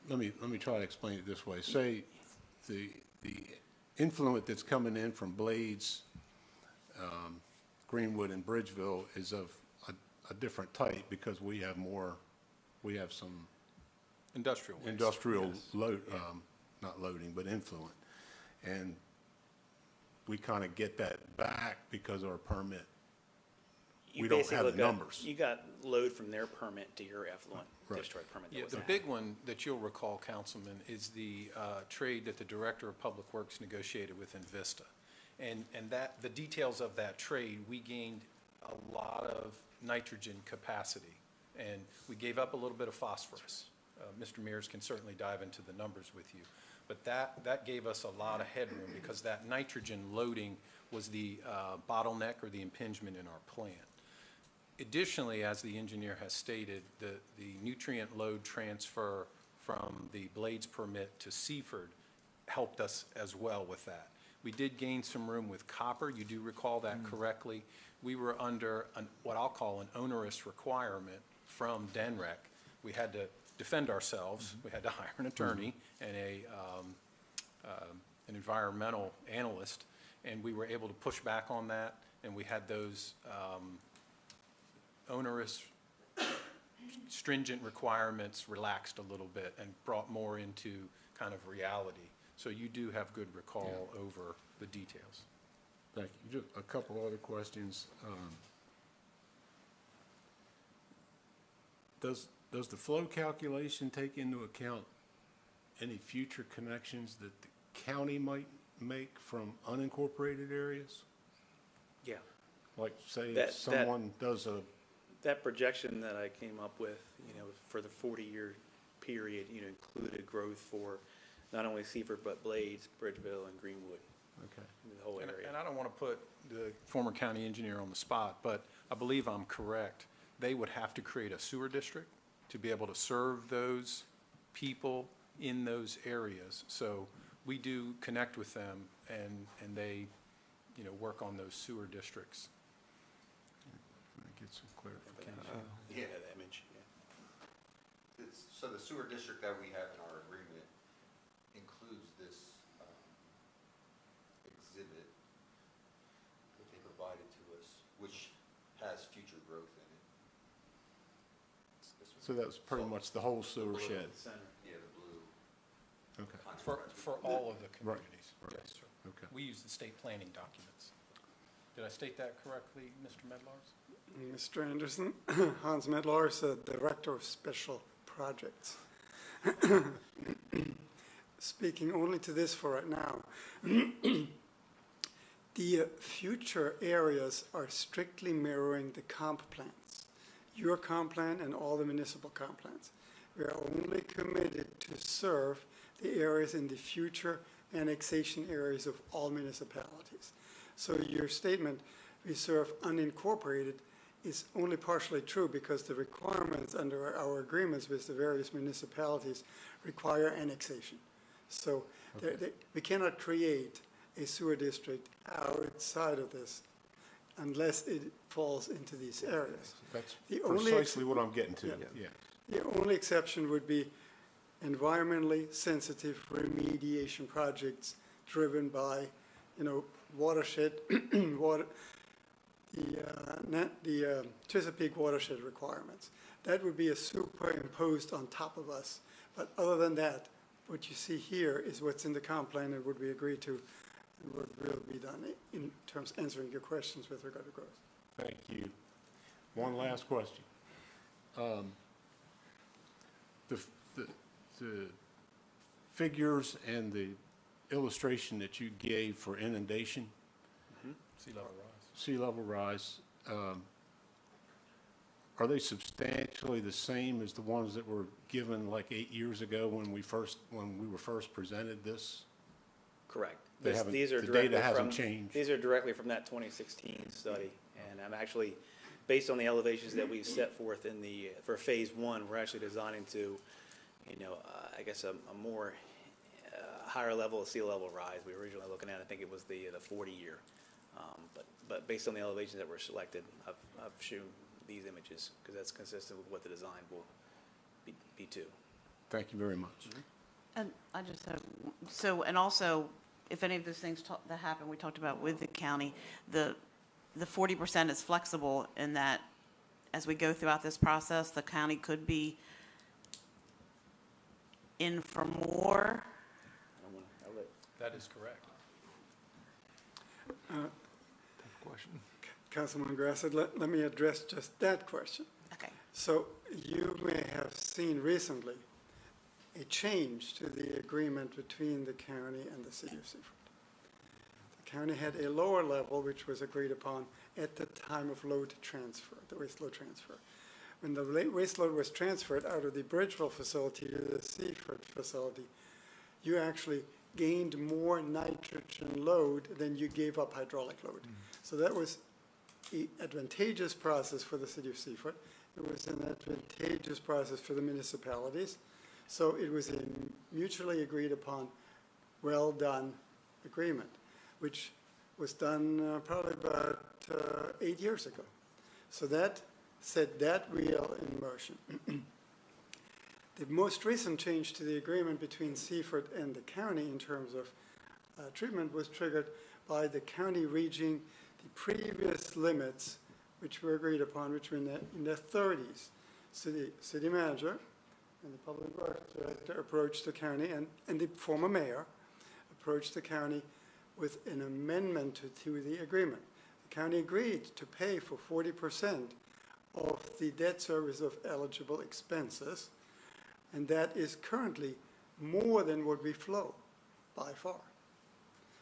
[SPEAKER 9] let me try to explain it this way. Say the influent that's coming in from Blades, Greenwood, and Bridgeville is of a different type because we have some
[SPEAKER 1] Industrial waste.
[SPEAKER 9] Industrial load, not loading, but influent. And we kind of get that back because our permit,
[SPEAKER 10] You
[SPEAKER 9] we don't
[SPEAKER 10] basically
[SPEAKER 9] have the
[SPEAKER 10] look at-
[SPEAKER 9] numbers.
[SPEAKER 10] You got load from their permit to your effluent
[SPEAKER 9] Right.
[SPEAKER 10] discharge permit. that
[SPEAKER 1] Yeah,
[SPEAKER 10] was
[SPEAKER 1] the
[SPEAKER 10] added.
[SPEAKER 1] big one that you'll recall, Councilman, is the trade that the Director of Public Works negotiated with Invista. And that, the details of that trade, we gained a lot of nitrogen capacity, and we gave up a little bit of phosphorus. Mr. Mears can certainly dive into the numbers with you. But that gave us a lot of headroom, because that nitrogen loading was the bottleneck or the impingement in our plant. Additionally, as the engineer has stated, the nutrient load transfer from the Blades permit to Seaford helped us as well with that. We did gain some room with copper. You do recall that correctly. We were under what I'll call an onerous requirement from DENREC. We had to defend ourselves. We had to hire an attorney and an environmental analyst, and we were able to push back on that, and we had those onerous, stringent requirements relaxed a little bit and brought more into kind of reality. So you do have good recall over the details.
[SPEAKER 9] Thank you. Just a couple other questions. Does the flow calculation take into account any future connections that the county might make from unincorporated areas?
[SPEAKER 10] Yeah.
[SPEAKER 9] Like, say,
[SPEAKER 10] That-
[SPEAKER 9] if someone does a,
[SPEAKER 10] That projection that I came up with, for the 40-year period, included growth for not only Seaford, but Blades, Bridgeville, and Greenwood,
[SPEAKER 9] okay.
[SPEAKER 10] the whole
[SPEAKER 1] And
[SPEAKER 10] area.
[SPEAKER 1] I don't want to put the former county engineer on the spot, but I believe I'm correct. They would have to create a sewer district to be able to serve those people in those areas. So we do connect with them, and they, work on those sewer districts.
[SPEAKER 9] Let me get some clarification.
[SPEAKER 10] Yeah, that image, yeah.
[SPEAKER 8] So the sewer district that we have in our agreement includes this exhibit that they provided to us, which has future growth in it. It's this one.
[SPEAKER 9] So that was pretty much the whole sewer
[SPEAKER 8] blue.
[SPEAKER 9] shed?
[SPEAKER 10] Center.
[SPEAKER 8] Yeah, the blue.
[SPEAKER 9] Okay,
[SPEAKER 1] For all of the communities.
[SPEAKER 9] right.
[SPEAKER 1] Yes, sir.
[SPEAKER 9] okay.
[SPEAKER 1] We use the state planning documents. Did I state that correctly, Mr. Medlars?
[SPEAKER 13] Mr. Anderson, Hans Medlars, Director of Special Projects. Speaking only to this for right now. The future areas are strictly mirroring the comp plans, your comp plan and all the municipal comp plans. We are only committed to serve the areas in the future annexation areas of all municipalities. So your statement, we serve unincorporated, is only partially true, because the requirements under our agreements with the various municipalities require annexation. So we cannot create a sewer district outside of this unless it falls into these areas.
[SPEAKER 9] That's
[SPEAKER 13] The only
[SPEAKER 9] precisely what I'm getting to,
[SPEAKER 13] Yeah.
[SPEAKER 9] yeah.
[SPEAKER 13] The only exception would be environmentally sensitive remediation projects driven by, watershed, the Chesapeake watershed requirements. That would be superimposed on top of us. But other than that, what you see here is what's in the comp plan and what we agreed to, and what will be done in terms of answering your questions with regard to growth.
[SPEAKER 9] Thank you. One last question. The figures and the illustration that you gave for inundation,
[SPEAKER 1] Sea level rise.
[SPEAKER 9] sea level rise, are they substantially the same as the ones that were given like 8 years ago when we were first presented this?
[SPEAKER 10] Correct.
[SPEAKER 9] They haven't-
[SPEAKER 10] These are
[SPEAKER 9] the
[SPEAKER 10] directly
[SPEAKER 9] data hasn't
[SPEAKER 10] from-
[SPEAKER 9] changed.
[SPEAKER 10] These are directly from that 2016 study, and I'm actually, based on the elevations that we've set forth for phase one, we're actually designing to, I guess a more higher level of sea level rise. We were originally looking at, I think it was the 40-year. But based on the elevations that were selected, I've shown these images, because that's consistent with what the design will be too.
[SPEAKER 9] Thank you very much.
[SPEAKER 6] And I just have, and also, if any of those things that happen, we talked about with the county, the 40% is flexible in that as we go throughout this process, the county could be in for more.
[SPEAKER 1] That is correct.
[SPEAKER 3] Question.
[SPEAKER 13] Councilman Grassett, let me address just that question.
[SPEAKER 6] Okay.
[SPEAKER 13] So you may have seen recently a change to the agreement between the county and the city of Seaford. The county had a lower level, which was agreed upon at the time of load transfer, the waste load transfer. When the waste load was transferred out of the Bridgeville facility to the Seaford facility, you actually gained more nitrogen load than you gave up hydraulic load. So that was an advantageous process for the city of Seaford. It was an advantageous process for the municipalities. So it was a mutually agreed upon, well done agreement, which was done probably about 8 years ago. So that set that wheel in motion. The most recent change to the agreement between Seaford and the county in terms of treatment was triggered by the county reaching the previous limits which were agreed upon, which were in the 30s. So the city manager and the public works director approached the county, and the former mayor approached the county with an amendment to the agreement. The county agreed to pay for 40% of the debt service of eligible expenses, and that is currently more than what we flow by far.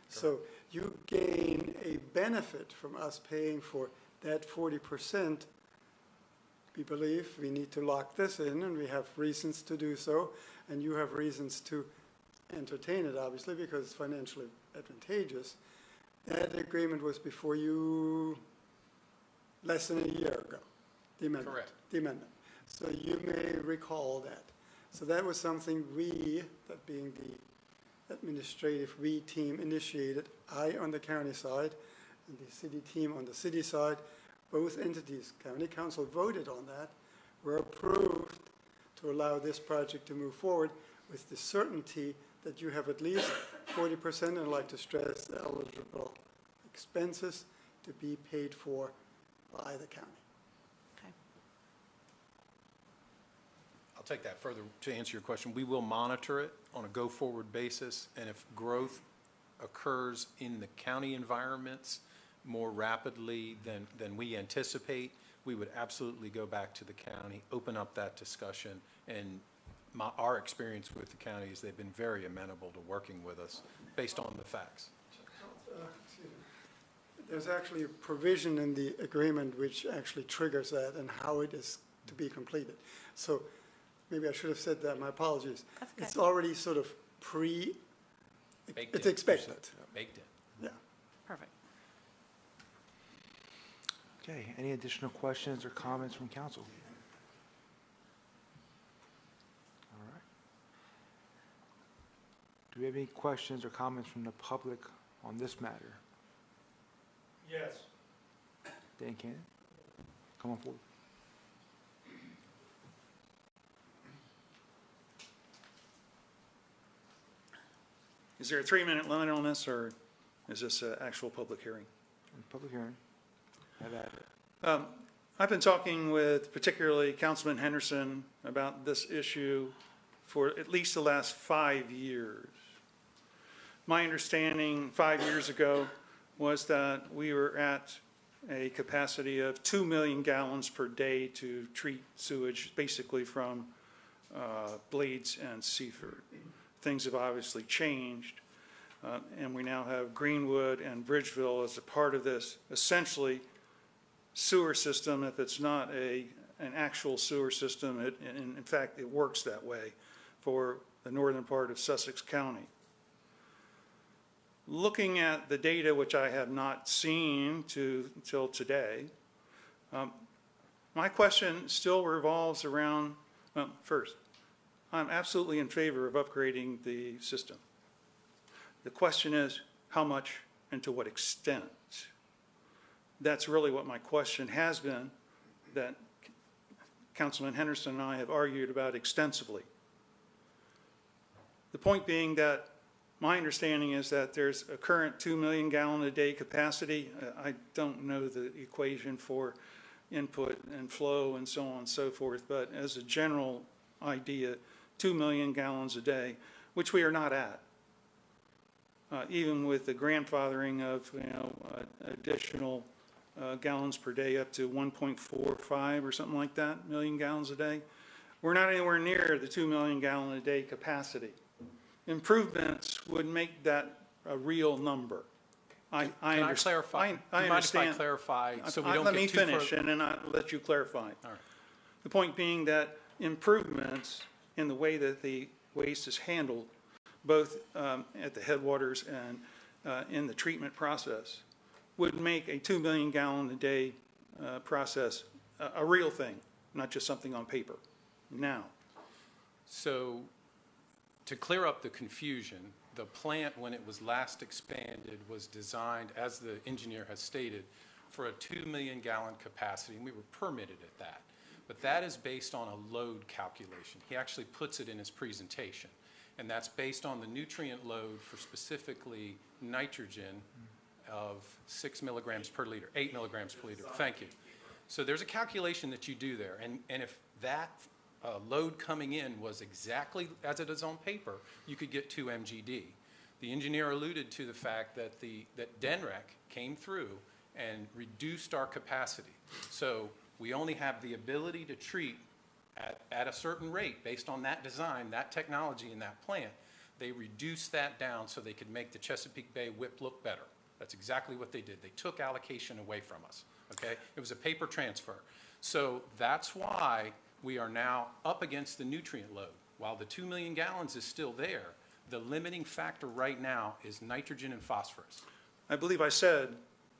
[SPEAKER 13] So you gain a benefit from us paying for that 40%. We believe we need to lock this in, and we have reasons to do so, and you have reasons to entertain it, obviously, because it's financially advantageous. That agreement was before you less than a year ago, the amendment.
[SPEAKER 1] Correct.
[SPEAKER 13] The amendment. So you may recall that. So that was something we, that being the administrative we team, initiated, I on the county side and the city team on the city side. Both entities, county council voted on that, were approved to allow this project to move forward with the certainty that you have at least 40%, and I'd like to stress eligible expenses to be paid for by the county.
[SPEAKER 6] Okay.
[SPEAKER 1] I'll take that further to answer your question. We will monitor it on a go-forward basis, and if growth occurs in the county environments more rapidly than we anticipate, we would absolutely go back to the county, open up that discussion, and our experience with the county is they've been very amenable to working with us based on the facts.
[SPEAKER 13] There's actually a provision in the agreement which actually triggers that and how it is to be completed. So maybe I should have said that, my apologies.
[SPEAKER 6] That's okay.
[SPEAKER 13] It's already sort of it's expected.
[SPEAKER 1] Baked in.
[SPEAKER 13] Yeah.
[SPEAKER 6] Perfect.
[SPEAKER 3] Okay, any additional questions or comments from council? All right. Do we have any questions or comments from the public on this matter?
[SPEAKER 7] Yes.
[SPEAKER 3] Dan Cannon, come on forward.
[SPEAKER 7] Is there a 3-minute limit on this, or is this an actual public hearing?
[SPEAKER 3] Public hearing. Have at it.
[SPEAKER 7] I've been talking with particularly Councilman Henderson about this issue for at least the last 5 years. My understanding 5 years ago was that we were at a capacity of 2 million gallons per day to treat sewage, basically from Blades and Seaford. Things have obviously changed, and we now have Greenwood and Bridgeville as a part of this essentially sewer system. If it's not an actual sewer system, in fact, it works that way for the northern part of Sussex County. Looking at the data, which I have not seen until today, my question still revolves around, well, first, I'm absolutely in favor of upgrading the system. The question is, how much and to what extent? That's really what my question has been, that Councilman Henderson and I have argued about extensively. The point being that my understanding is that there's a current 2 million gallon a day capacity. I don't know the equation for input and flow and so on and so forth, but as a general idea, 2 million gallons a day, which we are not at. Even with the grandfathering of additional gallons per day up to 1.45 or something like that, million gallons a day. We're not anywhere near the 2 million gallon a day capacity. Improvements would make that a real number.
[SPEAKER 1] Can I clarify?
[SPEAKER 7] I
[SPEAKER 1] Do you mind if I
[SPEAKER 7] understand.
[SPEAKER 1] clarify so we don't
[SPEAKER 7] Let
[SPEAKER 1] get
[SPEAKER 7] me
[SPEAKER 1] too
[SPEAKER 7] finish,
[SPEAKER 1] far-
[SPEAKER 7] and then I'll let you clarify.
[SPEAKER 1] All right.
[SPEAKER 7] The point being that improvements in the way that the waste is handled, both at the headwaters and in the treatment process, would make a 2 million gallon a day process a real thing, not just something on paper. Now,
[SPEAKER 1] So to clear up the confusion, the plant, when it was last expanded, was designed, as the engineer has stated, for a 2 million gallon capacity, and we were permitted at that. But that is based on a load calculation. He actually puts it in his presentation. And that's based on the nutrient load for specifically nitrogen of 6 milligrams per liter, 8 milligrams per liter. Thank you. So there's a calculation that you do there. And if that load coming in was exactly as it is on paper, you could get 2 MGD. The engineer alluded to the fact that that DENREC came through and reduced our capacity. So we only have the ability to treat at a certain rate based on that design, that technology in that plant. They reduced that down so they could make the Chesapeake Bay WIP look better. That's exactly what they did. They took allocation away from us, okay? It was a paper transfer. So that's why we are now up against the nutrient load. While the 2 million gallons is still there, the limiting factor right now is nitrogen and phosphorus.
[SPEAKER 7] I believe I said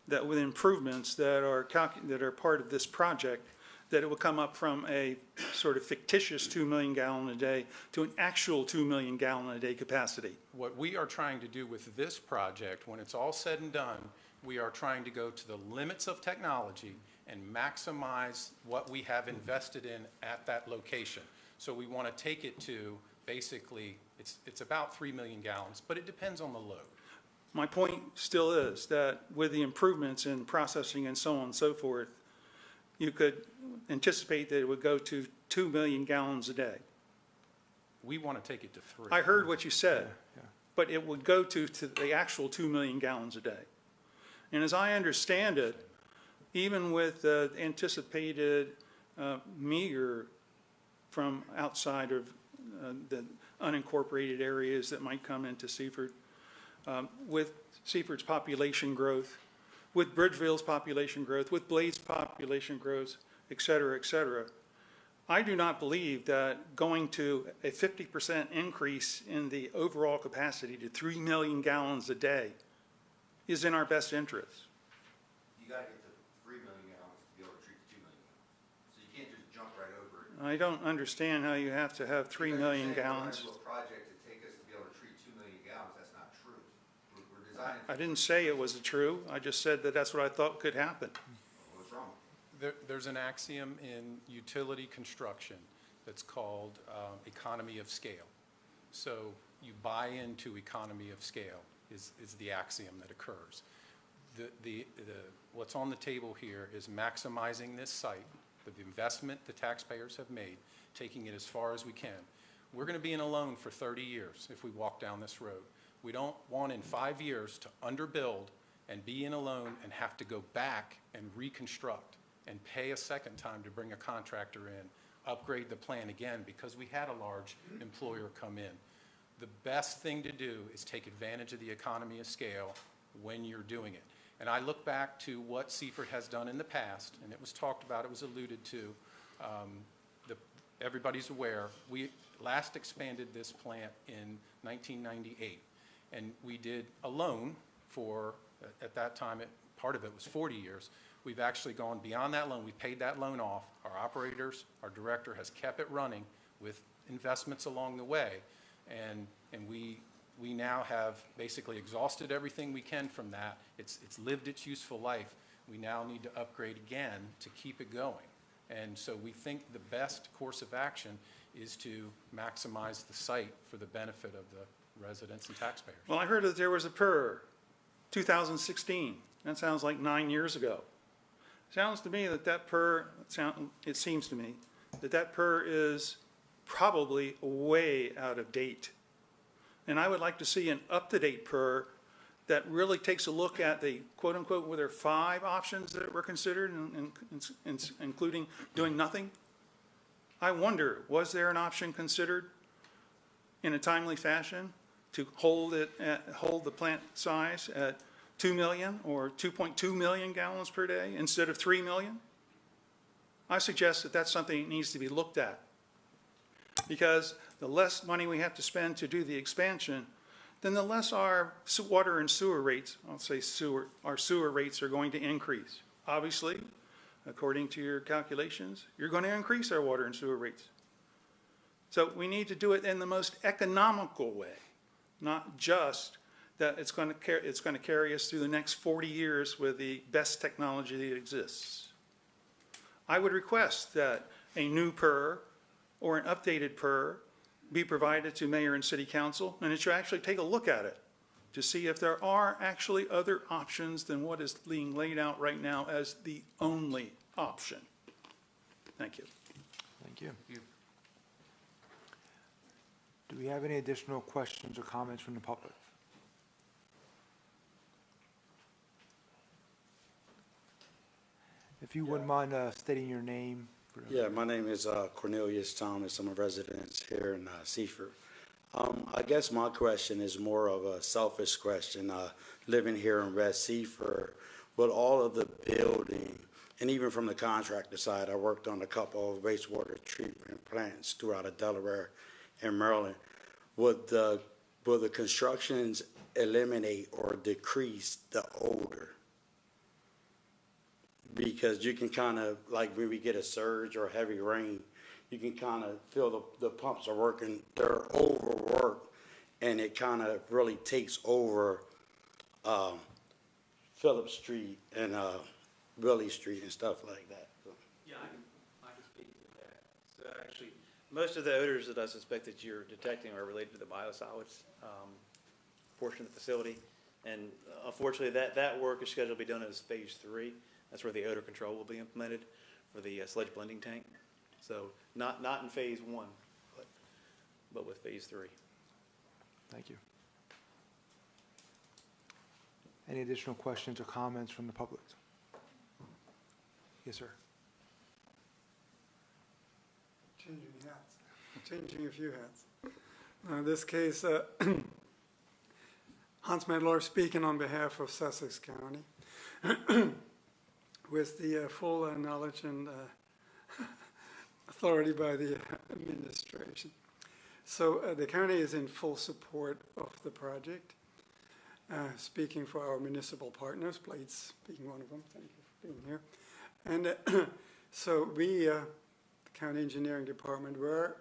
[SPEAKER 7] that with improvements that are part of this project, that it will come up from a sort of fictitious 2 million gallon a day to an actual 2 million gallon a day capacity.
[SPEAKER 1] What we are trying to do with this project, when it's all said and done, we are trying to go to the limits of technology and maximize what we have invested in at that location. So we want to take it to basically, it's about 3 million gallons, but it depends on the load.
[SPEAKER 7] My point still is that with the improvements in processing and so on and so forth, you could anticipate that it would go to 2 million gallons a day.
[SPEAKER 1] We want to take it to 3.
[SPEAKER 7] I heard what you said, but it would go to the actual 2 million gallons a day. And as I understand it, even with the anticipated meager from outside of the unincorporated areas that might come into Seaford, with Seaford's population growth, with Bridgeville's population growth, with Blade's population growth, et cetera, I do not believe that going to a 50% increase in the overall capacity to 3 million gallons a day is in our best interest.
[SPEAKER 8] You gotta get to 3 million gallons to be able to treat 2 million gallons. So you can't just jump right over it.
[SPEAKER 7] I don't understand how you have to have 3 million gallons.
[SPEAKER 8] We're trying to do a project to take us to be able to treat 2 million gallons. That's not true. We're designing.
[SPEAKER 7] I didn't say it was true. I just said that that's what I thought could happen.
[SPEAKER 8] What's wrong?
[SPEAKER 1] There's an axiom in utility construction that's called economy of scale. So you buy into economy of scale is the axiom that occurs. What's on the table here is maximizing this site, the investment the taxpayers have made, taking it as far as we can. We're going to be in a loan for 30 years if we walk down this road. We don't want in 5 years to underbuild and be in a loan and have to go back and reconstruct and pay a second time to bring a contractor in, upgrade the plan again because we had a large employer come in. The best thing to do is take advantage of the economy of scale when you're doing it. And I look back to what Seaford has done in the past, and it was talked about, it was alluded to, everybody's aware, we last expanded this plant in 1998. And we did a loan for, at that time, part of it was 40 years. We've actually gone beyond that loan. We paid that loan off. Our operators, our director has kept it running with investments along the way. And we now have basically exhausted everything we can from that. It's lived its useful life. We now need to upgrade again to keep it going. And so we think the best course of action is to maximize the site for the benefit of the residents and taxpayers.
[SPEAKER 7] Well, I heard that there was a PER, 2016. That sounds like 9 years ago. Sounds to me that that PER, it seems to me, that that PER is probably way out of date. And I would like to see an up-to-date PER that really takes a look at the quote-unquote, were there 5 options that were considered, including doing nothing? I wonder, was there an option considered in a timely fashion to hold the plant size at 2 million or 2.2 million gallons per day instead of 3 million? I suggest that that's something that needs to be looked at, because the less money we have to spend to do the expansion, then the less our water and sewer rates, our sewer rates are going to increase. Obviously, according to your calculations, you're going to increase our water and sewer rates. So we need to do it in the most economical way, not just that it's going to carry us through the next 40 years with the best technology that exists. I would request that a new PER or an updated PER be provided to mayor and city council, and it should actually take a look at it to see if there are actually other options than what is being laid out right now as the only option. Thank you.
[SPEAKER 3] Thank you. Do we have any additional questions or comments from the public? If you wouldn't mind stating your name.
[SPEAKER 14] Yeah, my name is Cornelius Thomas. I'm a resident here in Seaford. I guess my question is more of a selfish question. Living here in West Seaford, with all of the building, and even from the contractor side, I worked on a couple of wastewater treatment plants throughout Delaware and Maryland. Will the constructions eliminate or decrease the odor? Because you can kind of, like when we get a surge or heavy rain, you can kind of feel the pumps are working, they're overworked, and it kind of really takes over Phillip Street and Willie Street and stuff like that. So.
[SPEAKER 10] Yeah, I can speak to that. So actually, most of the odors that I suspect that you're detecting are related to the biosolids portion of the facility. And unfortunately, that work is scheduled to be done as phase 3. That's where the odor control will be implemented for the sludge blending tank. So not in phase 1, but with phase 3.
[SPEAKER 3] Thank you. Any additional questions or comments from the public? Yes, sir.
[SPEAKER 13] Changing hats, changing a few hats. Now, in this case, Hans Medlar speaking on behalf of Sussex County with the full knowledge and authority by the administration. So the county is in full support of the project. Speaking for our municipal partners, Plates being one of them, thank you for being here. And so we, the county engineering department, were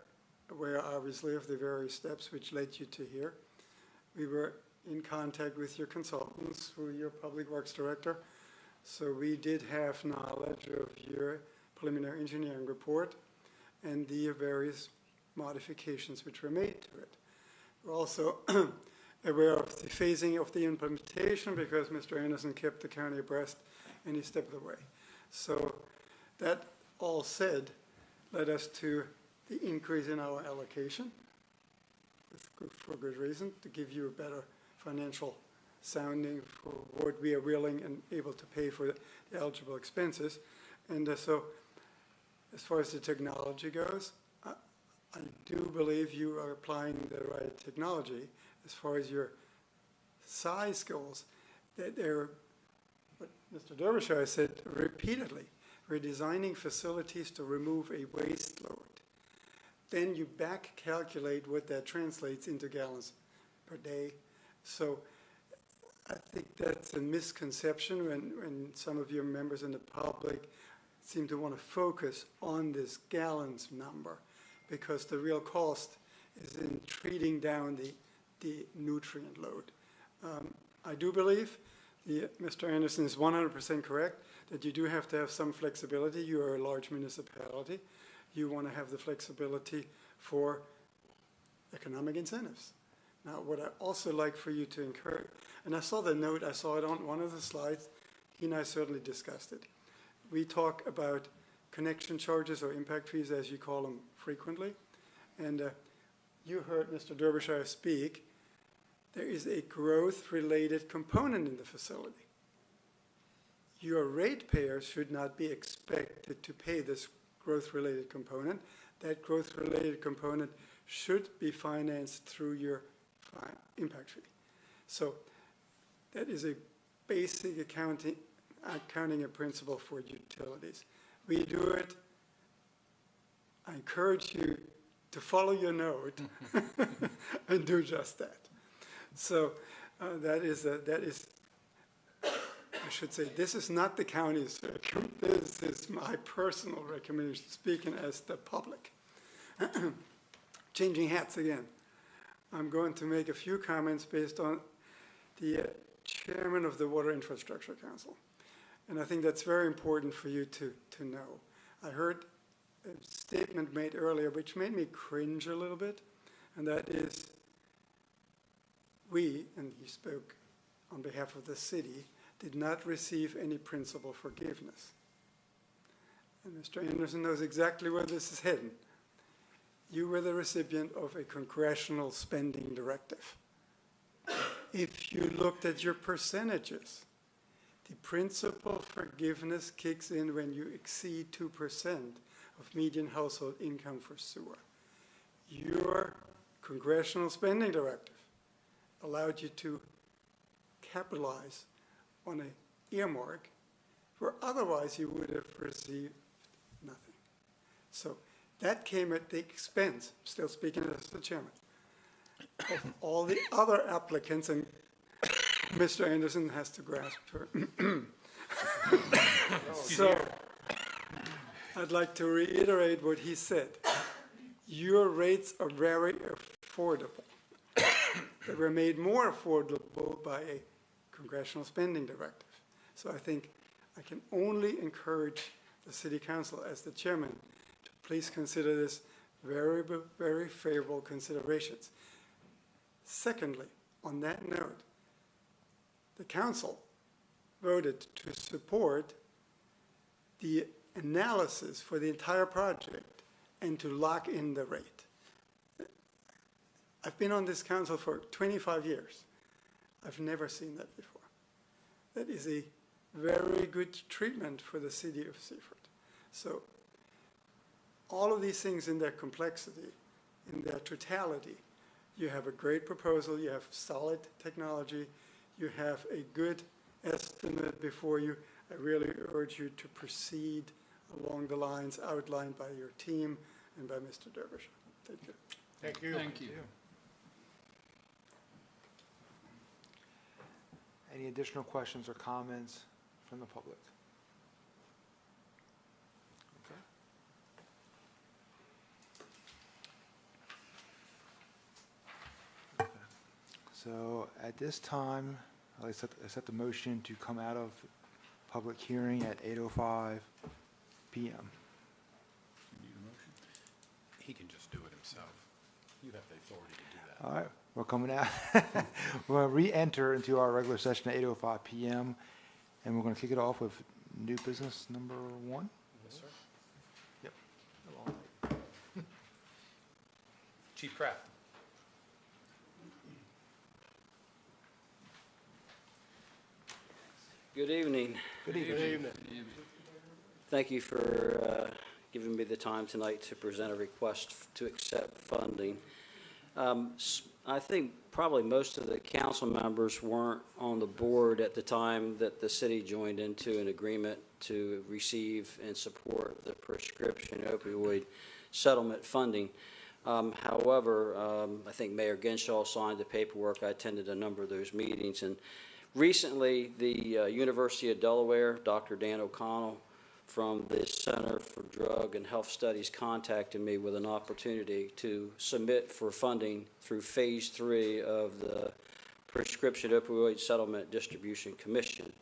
[SPEAKER 13] aware obviously of the various steps which led you to here. We were in contact with your consultants through your public works director. So we did have knowledge of your preliminary engineering report and the various modifications which were made to it. We're also aware of the phasing of the implementation because Mr. Anderson kept the county abreast any step of the way. So that all said led us to the increase in our allocation for good reason, to give you a better financial sounding for what we are willing and able to pay for the eligible expenses. And so as far as the technology goes, I do believe you are applying the right technology. As far as your size goes, that they're, what Mr. Derbyshire said repeatedly, we're designing facilities to remove a waste load. Then you back calculate what that translates into gallons per day. So I think that's a misconception when some of your members in the public seem to want to focus on this gallons number, because the real cost is in treating down the nutrient load. I do believe Mr. Anderson is 100% correct that you do have to have some flexibility. You are a large municipality. You want to have the flexibility for economic incentives. Now, what I also like for you to encourage, and I saw the note, I saw it on one of the slides, he and I certainly discussed it. We talk about connection charges or impact fees, as you call them, frequently. And you heard Mr. Derbyshire speak. there is a growth-related component in the facility. Your ratepayers should not be expected to pay this growth-related component. That growth-related component should be financed through your impact fee. So that is a basic accounting principle for utilities. We do it. I encourage you to follow your note and do just that. So that is, I should say, this is not the county's recommendation. This is my personal recommendation, speaking as the public. Changing hats again. I'm going to make a few comments based on the chairman of the Water Infrastructure Council. And I think that's very important for you to know. I heard a statement made earlier which made me cringe a little bit, and that is we, and he spoke on behalf of the city, did not receive any principal forgiveness. And Mr. Anderson knows exactly where this is heading. You were the recipient of a congressional spending directive. If you looked at your percentages, the principal forgiveness kicks in when you exceed 2% of median household income for sewer. Your congressional spending directive allowed you to capitalize on an earmark where otherwise you would have received nothing. So that came at the expense, still speaking as the chairman, of all the other applicants, and Mr. Anderson has to grasp her. So I'd like to reiterate what he said. Your rates are very affordable. They were made more affordable by a congressional spending directive. So I think I can only encourage the City Council as the chairman to please consider this very, very favorable considerations. Secondly, on that note, the council voted to support the analysis for the entire project and to lock in the rate. I've been on this council for 25 years. I've never seen that before. That is a very good treatment for the city of Seaford. So all of these things in their complexity, in their totality, you have a great proposal, you have solid technology, you have a good estimate before you. I really urge you to proceed along the lines outlined by your team and by Mr. Derbyshire. Thank you.
[SPEAKER 2] Thank you.
[SPEAKER 12] Thank you.
[SPEAKER 3] Any additional questions or comments from the public? Okay. Okay. So at this time, I set the motion to come out of public hearing at 8:05 p.m.
[SPEAKER 1] He can just do it himself. You have the authority to do that.
[SPEAKER 3] All right, we're coming out. We're going to re-enter into our regular session at 8:05 p.m. and we're going to kick it off with new business number 1.
[SPEAKER 1] Yes, sir.
[SPEAKER 3] Yep.
[SPEAKER 1] Chief Kraft.
[SPEAKER 15] Good evening.
[SPEAKER 3] Good evening.
[SPEAKER 2] Good evening.
[SPEAKER 15] Thank you for giving me the time tonight to present a request to accept funding. I think probably most of the council members weren't on the board at the time that the city joined into an agreement to receive and support the prescription opioid settlement funding. However, I think Mayor Genshaw signed the paperwork. I attended a number of those meetings, and recently, the University of Delaware, Dr. Dan O'Connell from the Center for Drug and Health Studies contacted me with an opportunity to submit for funding through Phase 3 of the Prescription Opioid Settlement Distribution Commission.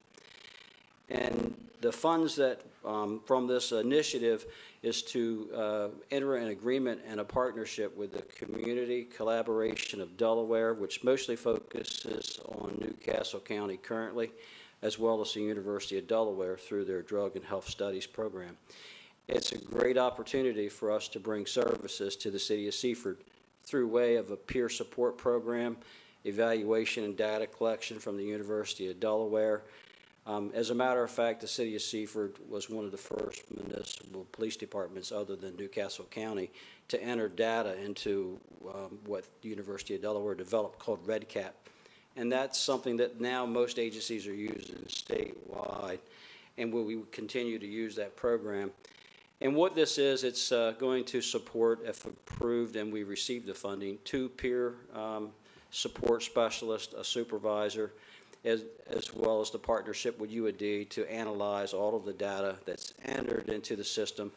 [SPEAKER 15] And the funds that from this initiative is to enter an agreement and a partnership with the Community Collaboration of Delaware, which mostly focuses on Newcastle County currently, as well as the University of Delaware through their Drug and Health Studies program. It's a great opportunity for us to bring services to the city of Seaford through way of a peer support program. evaluation and data collection from the University of Delaware. As a matter of fact, the city of Seaford was one of the first municipal police departments other than Newcastle County to enter data into what the University of Delaware developed called REDCap. And that's something that now most agencies are using statewide, and we continue to use that program. And what this is, it's going to support, if approved and we receive the funding, 2 peer support specialists, a supervisor, as well as the partnership with UAD to analyze all of the data that's entered into the system.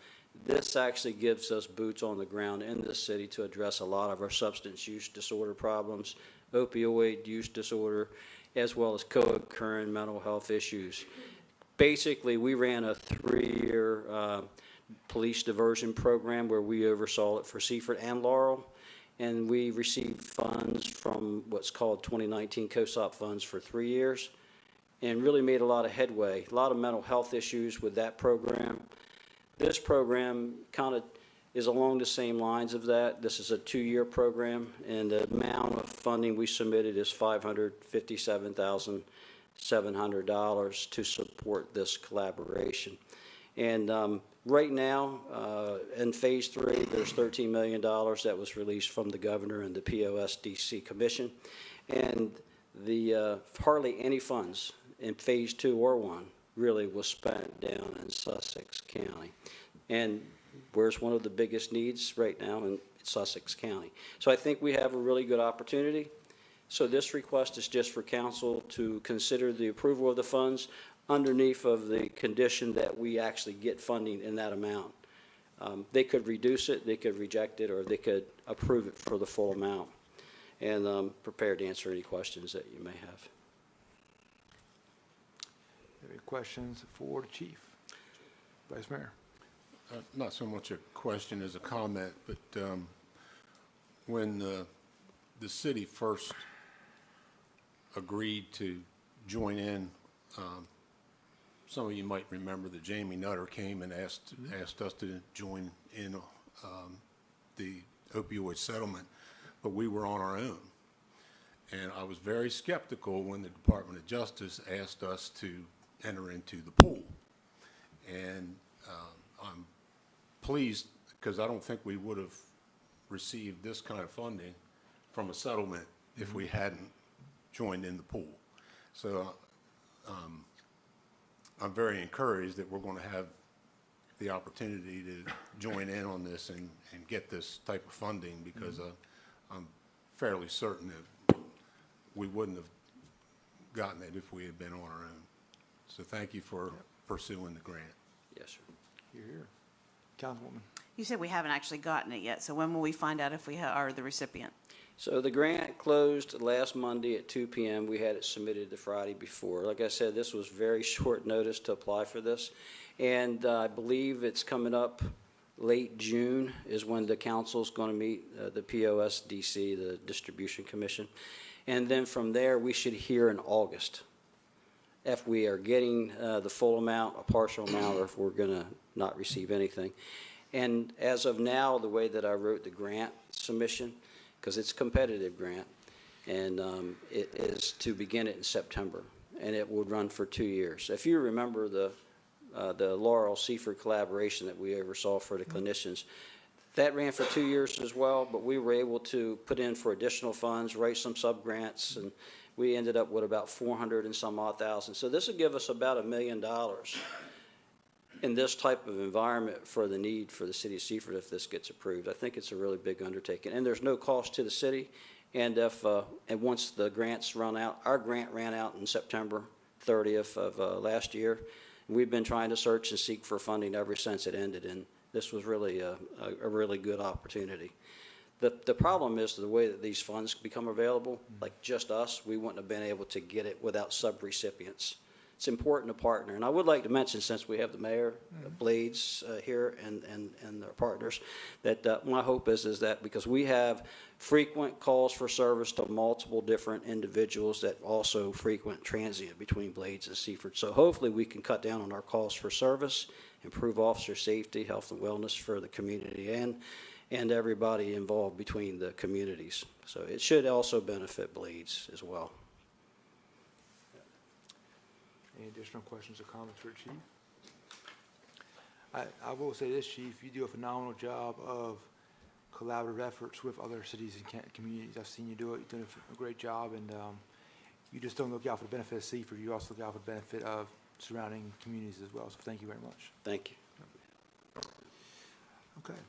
[SPEAKER 15] This actually gives us boots on the ground in this city to address a lot of our substance use disorder problems, opioid use disorder, as well as co-occurring mental health issues. Basically, we ran a 3-year police diversion program where we oversaw it for Seaford and Laurel, and we received funds from what's called 2019 COSOP funds for 3 years, and really made a lot of headway, a lot of mental health issues with that program. This program kind of is along the same lines of that. This is a 2-year program, and the amount of funding we submitted is $557,700 to support this collaboration. And right now, in phase 3, there's $13 million that was released from the governor and the POSDC commission, and the hardly any funds in phase 2 or 1 really was spent down in Sussex County, and where's one of the biggest needs right now in Sussex County. So I think we have a really good opportunity. So this request is just for council to consider the approval of the funds underneath of the condition that we actually get funding in that amount. They could reduce it, they could reject it, or they could approve it for the full amount. And I'm prepared to answer any questions that you may have.
[SPEAKER 3] Any questions for the chief? Vice Mayor.
[SPEAKER 9] Not so much a question as a comment, but when the city first agreed to join in, some of you might remember that Jamie Nutter came and asked us to join in the opioid settlement, but we were on our own. And I was very skeptical when the Department of Justice asked us to enter into the pool. And I'm pleased because I don't think we would have received this kind of funding from a settlement if we hadn't joined in the pool. So I'm very encouraged that we're going to have the opportunity to join in on this and get this type of funding, because I'm fairly certain that we wouldn't have gotten it if we had been on our own. So thank you for pursuing the grant.
[SPEAKER 15] Yes, sir.
[SPEAKER 3] Here. Councilwoman.
[SPEAKER 6] You said we haven't actually gotten it yet, so when will we find out if we are the recipient?
[SPEAKER 15] So the grant closed last Monday at 2 p.m. We had it submitted the Friday before. Like I said, this was very short notice to apply for this. And I believe it's coming up late June is when the council's going to meet, the POSDC, the Distribution Commission. And then from there, we should hear in August if we are getting the full amount, a partial amount, or if we're going to not receive anything. And as of now, the way that I wrote the grant submission, because it's a competitive grant, and it is to begin it in September, and it would run for 2 years. If you remember the Laurel Seaford collaboration that we oversaw for the clinicians, that ran for 2 years as well, but we were able to put in for additional funds, write some sub-grants, and we ended up with about 400 and some odd thousand. So this would give us about $1 million in this type of environment for the need for the city of Seaford if this gets approved. I think it's a really big undertaking, and there's no cost to the city. And if and once the grants run out, our grant ran out in September 30th of last year. We've been trying to search and seek for funding ever since it ended, and this was really a really good opportunity. The problem is the way that these funds become available, like just us, we wouldn't have been able to get it without sub-recipients. It's important to partner. And I would like to mention, since we have the mayor, Blades here, and their partners, that my hope is that because we have frequent calls for service to multiple different individuals that also frequent transient between Blades and Seaford. So hopefully we can cut down on our calls for service, improve officer safety, health and wellness for the community, and everybody involved between the communities. So it should also benefit Blades as well.
[SPEAKER 3] Any additional questions or comments for the chief? I will say this, chief, you do a phenomenal job of collaborative efforts with other cities and communities. I've seen you do it. You've done a great job, and you just don't look out for the benefit of Seaford. You also look out for the benefit of surrounding communities as well. So thank you very much.
[SPEAKER 15] Thank you.
[SPEAKER 3] Okay.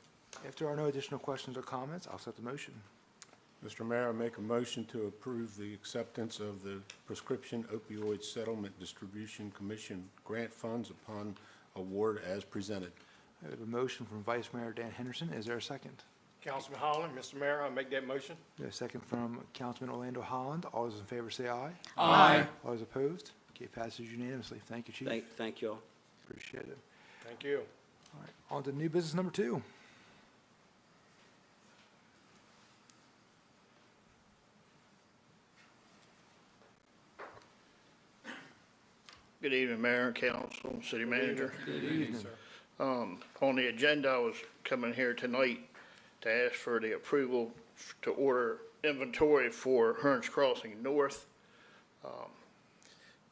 [SPEAKER 3] If there are no additional questions or comments, I'll set the motion.
[SPEAKER 9] Mr. Mayor, I make a motion to approve the acceptance of the Prescription Opioid Settlement Distribution Commission grant funds upon award as presented.
[SPEAKER 3] I have a motion from Vice Mayor Dan Henderson. Is there a second?
[SPEAKER 2] Councilman Holland, Mr. Mayor, I make that motion.
[SPEAKER 3] A second from Councilman Orlando Holland. All those in favor say aye.
[SPEAKER 12] Aye.
[SPEAKER 3] All those opposed? Okay, passes unanimously. Thank you, Chief.
[SPEAKER 15] Thank you all.
[SPEAKER 3] Appreciate it.
[SPEAKER 2] Thank you.
[SPEAKER 3] All right, on to new business number 2.
[SPEAKER 16] Good evening, Mayor and Council, City Manager.
[SPEAKER 3] Good evening.
[SPEAKER 16] On the agenda, I was coming here tonight to ask for the approval to order inventory for Hearns Crossing North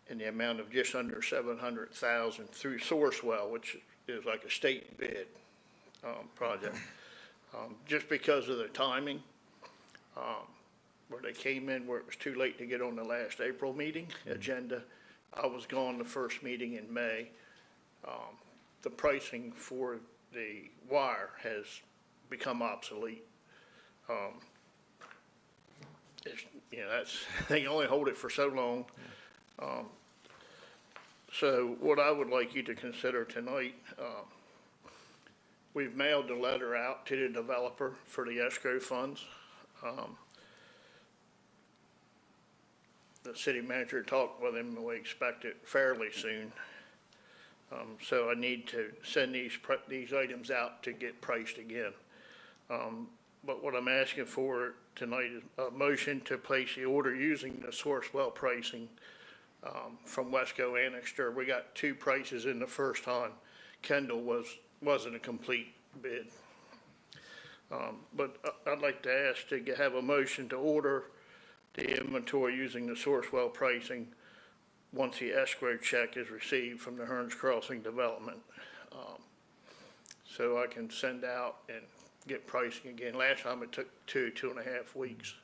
[SPEAKER 16] in the amount of just under $700,000 through Sourcewell, which is like a state bid project. Just because of the timing, where they came in where it was too late to get on the last April meeting agenda. I was gone the first meeting in May. The pricing for the wire has become obsolete. They can only hold it for so long. So what I would like you to consider tonight, we've mailed the letter out to the developer for the escrow funds. The city manager talked with him, and we expect it fairly soon. So I need to send these items out to get priced again. But what I'm asking for tonight is a motion to place the order using the Sourcewell pricing from Wesco Annixter. We got 2 prices in the first time. Kendall wasn't a complete bid. But I'd like to ask to have a motion to order the inventory using the Sourcewell pricing once the escrow check is received from the Hearns Crossing Development. So I can send out and get pricing again. Last time it took 2.5 weeks.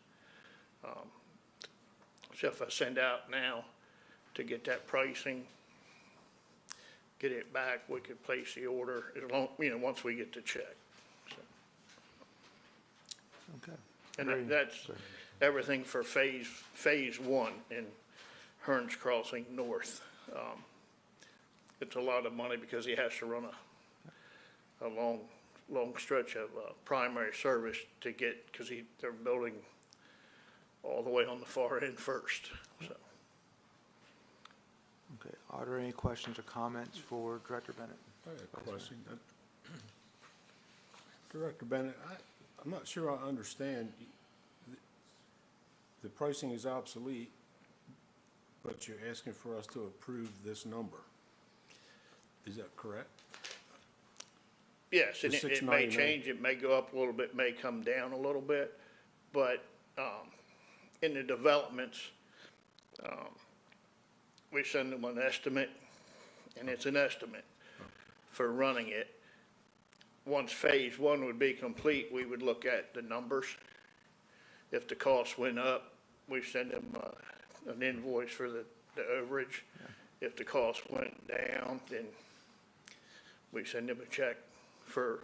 [SPEAKER 16] So if I send out now to get that pricing, get it back, we could place the order as long, once we get the check. So.
[SPEAKER 3] Okay.
[SPEAKER 16] And that's everything for phase 1 in Hearns Crossing North. It's a lot of money because he has to run a long stretch of primary service to get, because they're building all the way on the far end first. So.
[SPEAKER 3] Okay. Are there any questions or comments for Director Bennett?
[SPEAKER 9] I have a question. Director Bennett, I'm not sure I understand. The pricing is obsolete, but you're asking for us to approve this number. Is that correct?
[SPEAKER 16] Yes, and it may change, it may go up a little bit, may come down a little bit, but in the developments, we send them an estimate, and it's an estimate for running it. Once phase 1 would be complete, we would look at the numbers. If the cost went up, we send them an invoice for the overage. Yeah. If the cost went down, then we send him a check for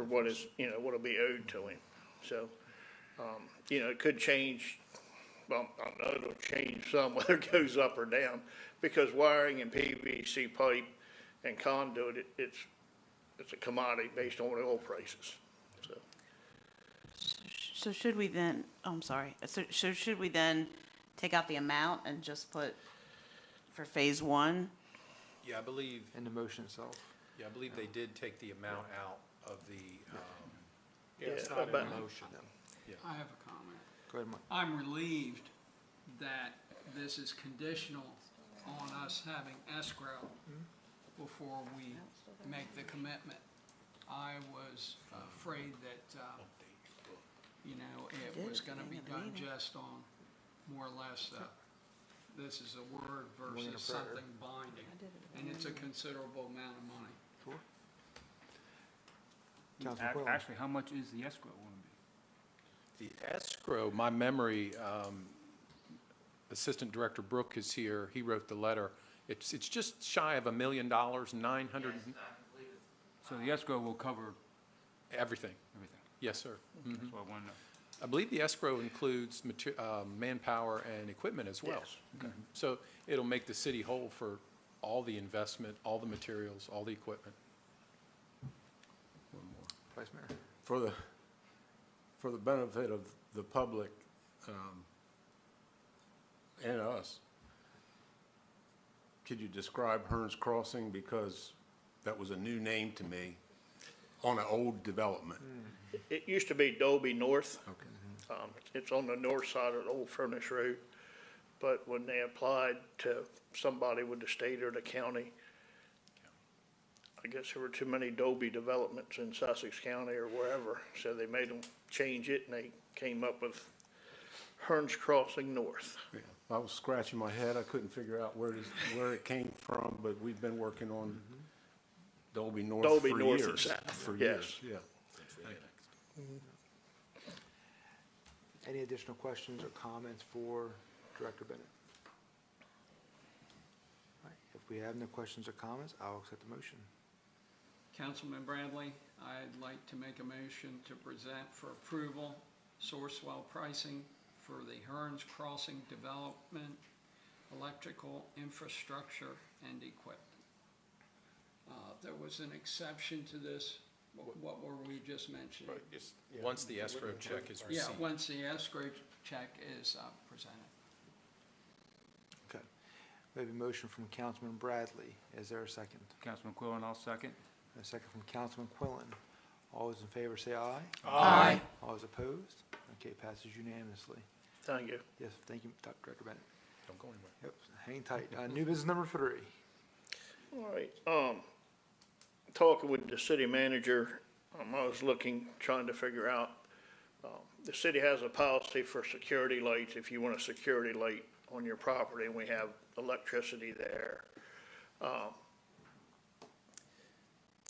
[SPEAKER 16] what is, what'll be owed to him. So, it could change. Well, I know it'll change some whether it goes up or down, because wiring and PVC pipe and conduit, it's a commodity based on oil prices.
[SPEAKER 6] So should we then, so should we then take out the amount and just put for phase 1?
[SPEAKER 1] Yeah, I believe,
[SPEAKER 3] In the motion itself?
[SPEAKER 1] I believe they did take the amount out of the,
[SPEAKER 2] It's not in the motion.
[SPEAKER 12] I have a comment.
[SPEAKER 3] Go ahead, Mike.
[SPEAKER 12] I'm relieved that this is conditional on us having escrow before we make the commitment. I was afraid that, you know, it was gonna be done just on more or less, this is a word versus something binding. And it's a considerable amount of money.
[SPEAKER 3] Sure. Councilman Quillen.
[SPEAKER 11] Actually, how much is the escrow going to be?
[SPEAKER 1] The escrow, my memory, Assistant Director Brooke is here. He wrote the letter. It's just shy of $1 million, 900.
[SPEAKER 11] So the escrow will cover
[SPEAKER 1] Everything.
[SPEAKER 11] everything.
[SPEAKER 1] Yes, sir.
[SPEAKER 11] That's what I want to know.
[SPEAKER 1] I believe the escrow includes manpower and equipment as well.
[SPEAKER 16] Yes.
[SPEAKER 1] Okay. So it'll make the city whole for all the investment, all the materials, all the equipment.
[SPEAKER 9] One more.
[SPEAKER 3] Vice Mayor.
[SPEAKER 9] For the benefit of the public and us, could you describe Hearns Crossing, because that was a new name to me on an old development?
[SPEAKER 16] It used to be Dolby North.
[SPEAKER 9] Okay.
[SPEAKER 16] It's on the north side of the old Furnace Road. But when they applied to somebody with the state or the county, I guess there were too many Dolby developments in Sussex County or wherever, so they made them change it, and they came up with Hearns Crossing North.
[SPEAKER 9] Yeah. I was scratching my head. I couldn't figure out where it came from, but we've been working on Dolby North
[SPEAKER 16] Dolby
[SPEAKER 9] for
[SPEAKER 16] North and
[SPEAKER 9] years.
[SPEAKER 16] South,
[SPEAKER 9] For
[SPEAKER 16] yes.
[SPEAKER 9] years, yeah.
[SPEAKER 3] Any additional questions or comments for Director Bennett? All right, if we have no questions or comments, I'll accept the motion.
[SPEAKER 12] Councilman Bradley, I'd like to make a motion to present for approval Sourcewell pricing for the Hearns Crossing development, electrical infrastructure, and equipment. There was an exception to this. What were we just mentioning?
[SPEAKER 1] Once the escrow check is
[SPEAKER 12] Yeah,
[SPEAKER 1] received.
[SPEAKER 12] once the escrow check is presented.
[SPEAKER 3] Okay. We have a motion from Councilman Bradley. Is there a second?
[SPEAKER 11] Councilman Quillen, I'll second.
[SPEAKER 3] A second from Councilman Quillen. All those in favor say aye.
[SPEAKER 12] Aye.
[SPEAKER 3] All those opposed? Okay, passes unanimously.
[SPEAKER 16] Thank you.
[SPEAKER 3] Yes, thank you, Director Bennett.
[SPEAKER 1] Don't go anywhere.
[SPEAKER 3] Yep, hang tight. New business number 3.
[SPEAKER 16] All right, talking with the city manager, I was trying to figure out, the city has a policy for security lights, if you want a security light on your property, and we have electricity there.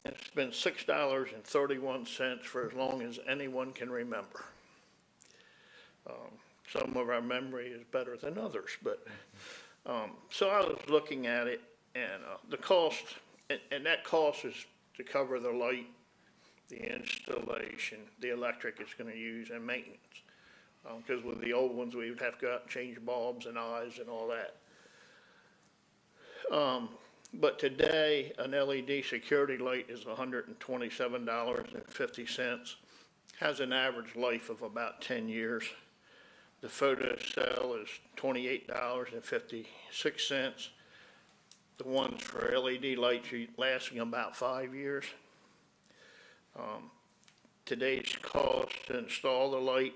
[SPEAKER 16] It's been $6.31 for as long as anyone can remember. Some of our memory is better than others, but, so I was looking at it, and the cost, and that cost is to cover the light, the installation, the electric it's gonna use, and maintenance. Because with the old ones, we would have to go out and change bulbs and eyes and all that. But today, an LED security light is $127.50, has an average life of about 10 years. The photo cell is $28.56. The ones for LED lights are lasting about 5 years. Today's cost to install the light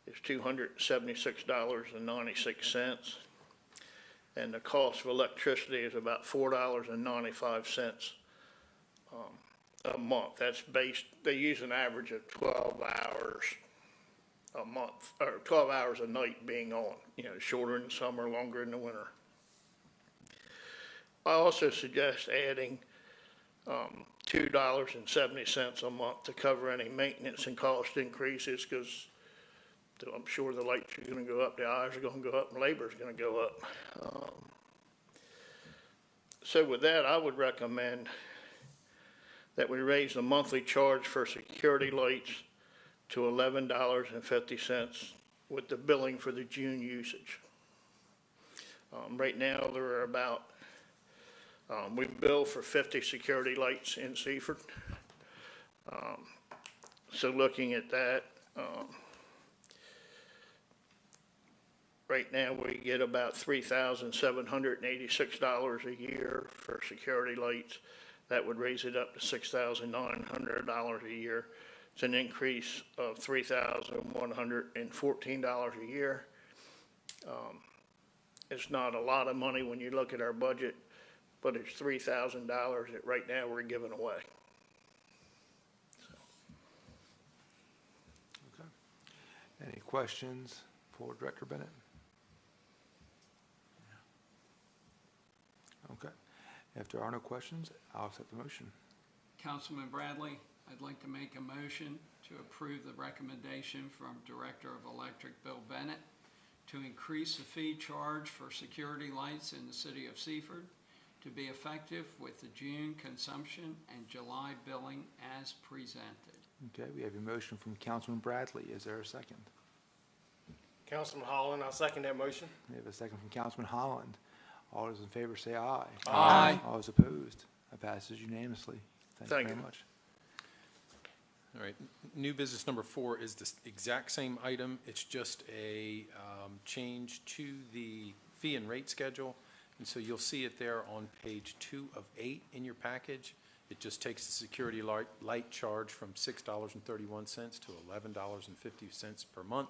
[SPEAKER 16] is $276.96. And the cost of electricity is about $4.95 a month. That's based, they use an average of 12 hours a month, or 12 hours a night being on, shorter in the summer, longer in the winter. I also suggest adding $2.70 a month to cover any maintenance and cost increases, because I'm sure the lights are going to go up, the eyes are going to go up, and labor is going to go up. So with that, I would recommend that we raise the monthly charge for security lights to $11.50 with the billing for the June usage. Right now, there are about, we bill for 50 security lights in Seaford. So looking at that, right now we get about $3,786 a year for security lights. That would raise it up to $6,900 a year. It's an increase of $3,114 a year. It's not a lot of money when you look at our budget, but it's $3,000 that right now we're giving away.
[SPEAKER 3] Okay. questions for Director Bennett? Okay. If there are no questions, I'll accept the motion.
[SPEAKER 12] Councilman Bradley, I'd like to make a motion to approve the recommendation from Director of Electric Bill Bennett to increase the fee charge for security lights in the city of Seaford to be effective with the June consumption and July billing as presented.
[SPEAKER 3] Okay, we have a motion from Councilman Bradley. Is there a second?
[SPEAKER 2] Councilman Holland, I'll second that motion.
[SPEAKER 3] We have a second from Councilman Holland. All those in favor say aye.
[SPEAKER 2] Aye.
[SPEAKER 3] All those opposed? That passes unanimously. Thank you very much.
[SPEAKER 1] All right, new business number 4 is the exact same item. It's just a change to the fee and rate schedule. And so you'll see it there on page 2 of 8 in your package. It just takes the security light charge from $6.31 to $11.50 per month.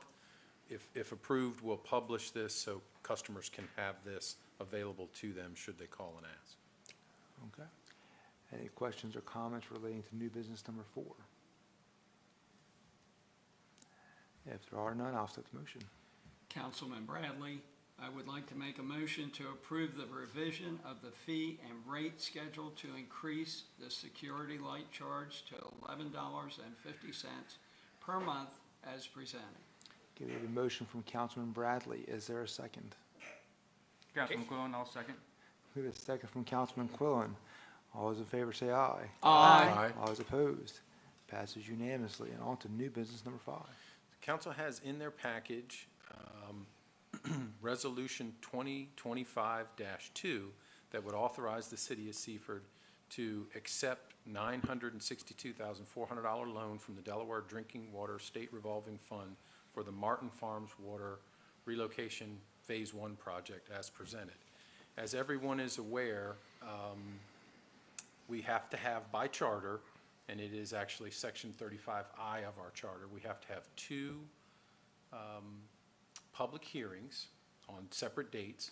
[SPEAKER 1] If approved, we'll publish this so customers can have this available to them should they call and ask.
[SPEAKER 3] Okay. Any questions or comments relating to new business number 4? If there are none, I'll accept the motion.
[SPEAKER 12] Councilman Bradley, I would like to make a motion to approve the revision of the fee and rate schedule to increase the security light charge to $11.50 per month as presented.
[SPEAKER 3] Okay, we have a motion from Councilman Bradley. Is there a second?
[SPEAKER 11] Councilman Quillen, I'll second.
[SPEAKER 3] We have a second from Councilman Quillen. All those in favor say aye.
[SPEAKER 12] Aye.
[SPEAKER 3] All those opposed? Passes unanimously. And on to new business number 5.
[SPEAKER 1] The council has in their package Resolution 2025-2 that would authorize the city of Seaford to accept $962,400 loan from the Delaware Drinking Water State Revolving Fund for the Martin Farms Water Relocation Phase 1 project as presented. As everyone is aware, we have to have by charter, and it is actually Section 35I of our charter, we have to have 2 public hearings on separate dates.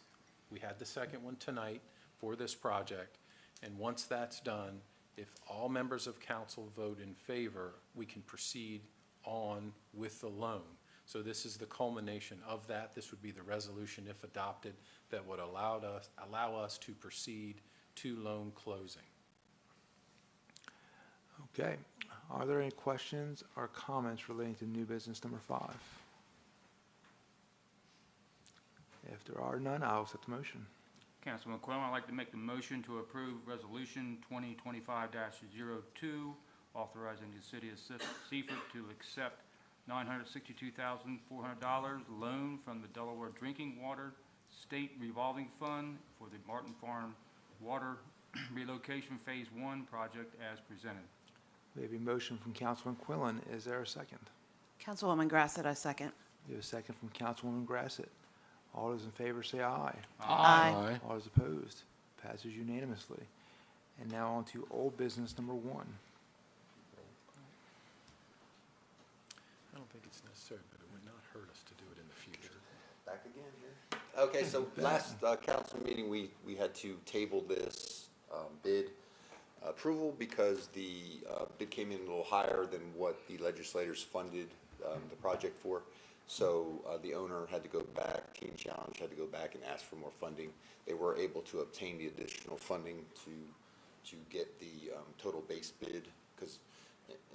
[SPEAKER 1] We had the second one tonight for this project, and once that's done, if all members of council vote in favor, we can proceed on with the loan. So this is the culmination of that. This would be the resolution, if adopted, that would allow us to proceed to loan closing.
[SPEAKER 3] Okay. Are there any questions or comments relating to new business number 5? If there are none, I'll accept the motion.
[SPEAKER 11] Councilman Quillen, I'd like to make the motion to approve Resolution 2025-02, authorizing the city of Seaford to accept $962,400 loan from the Delaware Drinking Water State Revolving Fund for the Martin Farm Water Relocation Phase 1 project as presented.
[SPEAKER 3] We have a motion from Councilman Quillen. Is there a second?
[SPEAKER 6] Councilwoman Grassett, I second.
[SPEAKER 3] We have a second from Councilwoman Grassett. All those in favor say aye.
[SPEAKER 6] Aye.
[SPEAKER 3] All those opposed? Passes unanimously. And now on to old business number 1.
[SPEAKER 1] I don't think it's necessary, but it would not hurt us to do it in the future.
[SPEAKER 8] Back again here. Okay, so last council meeting, we had to table this bid approval because the bid came in a little higher than what the legislators funded the project for. So the owner had to go back, Team Challenge had to go back and ask for more funding. They were able to obtain the additional funding to get the total base bid, because,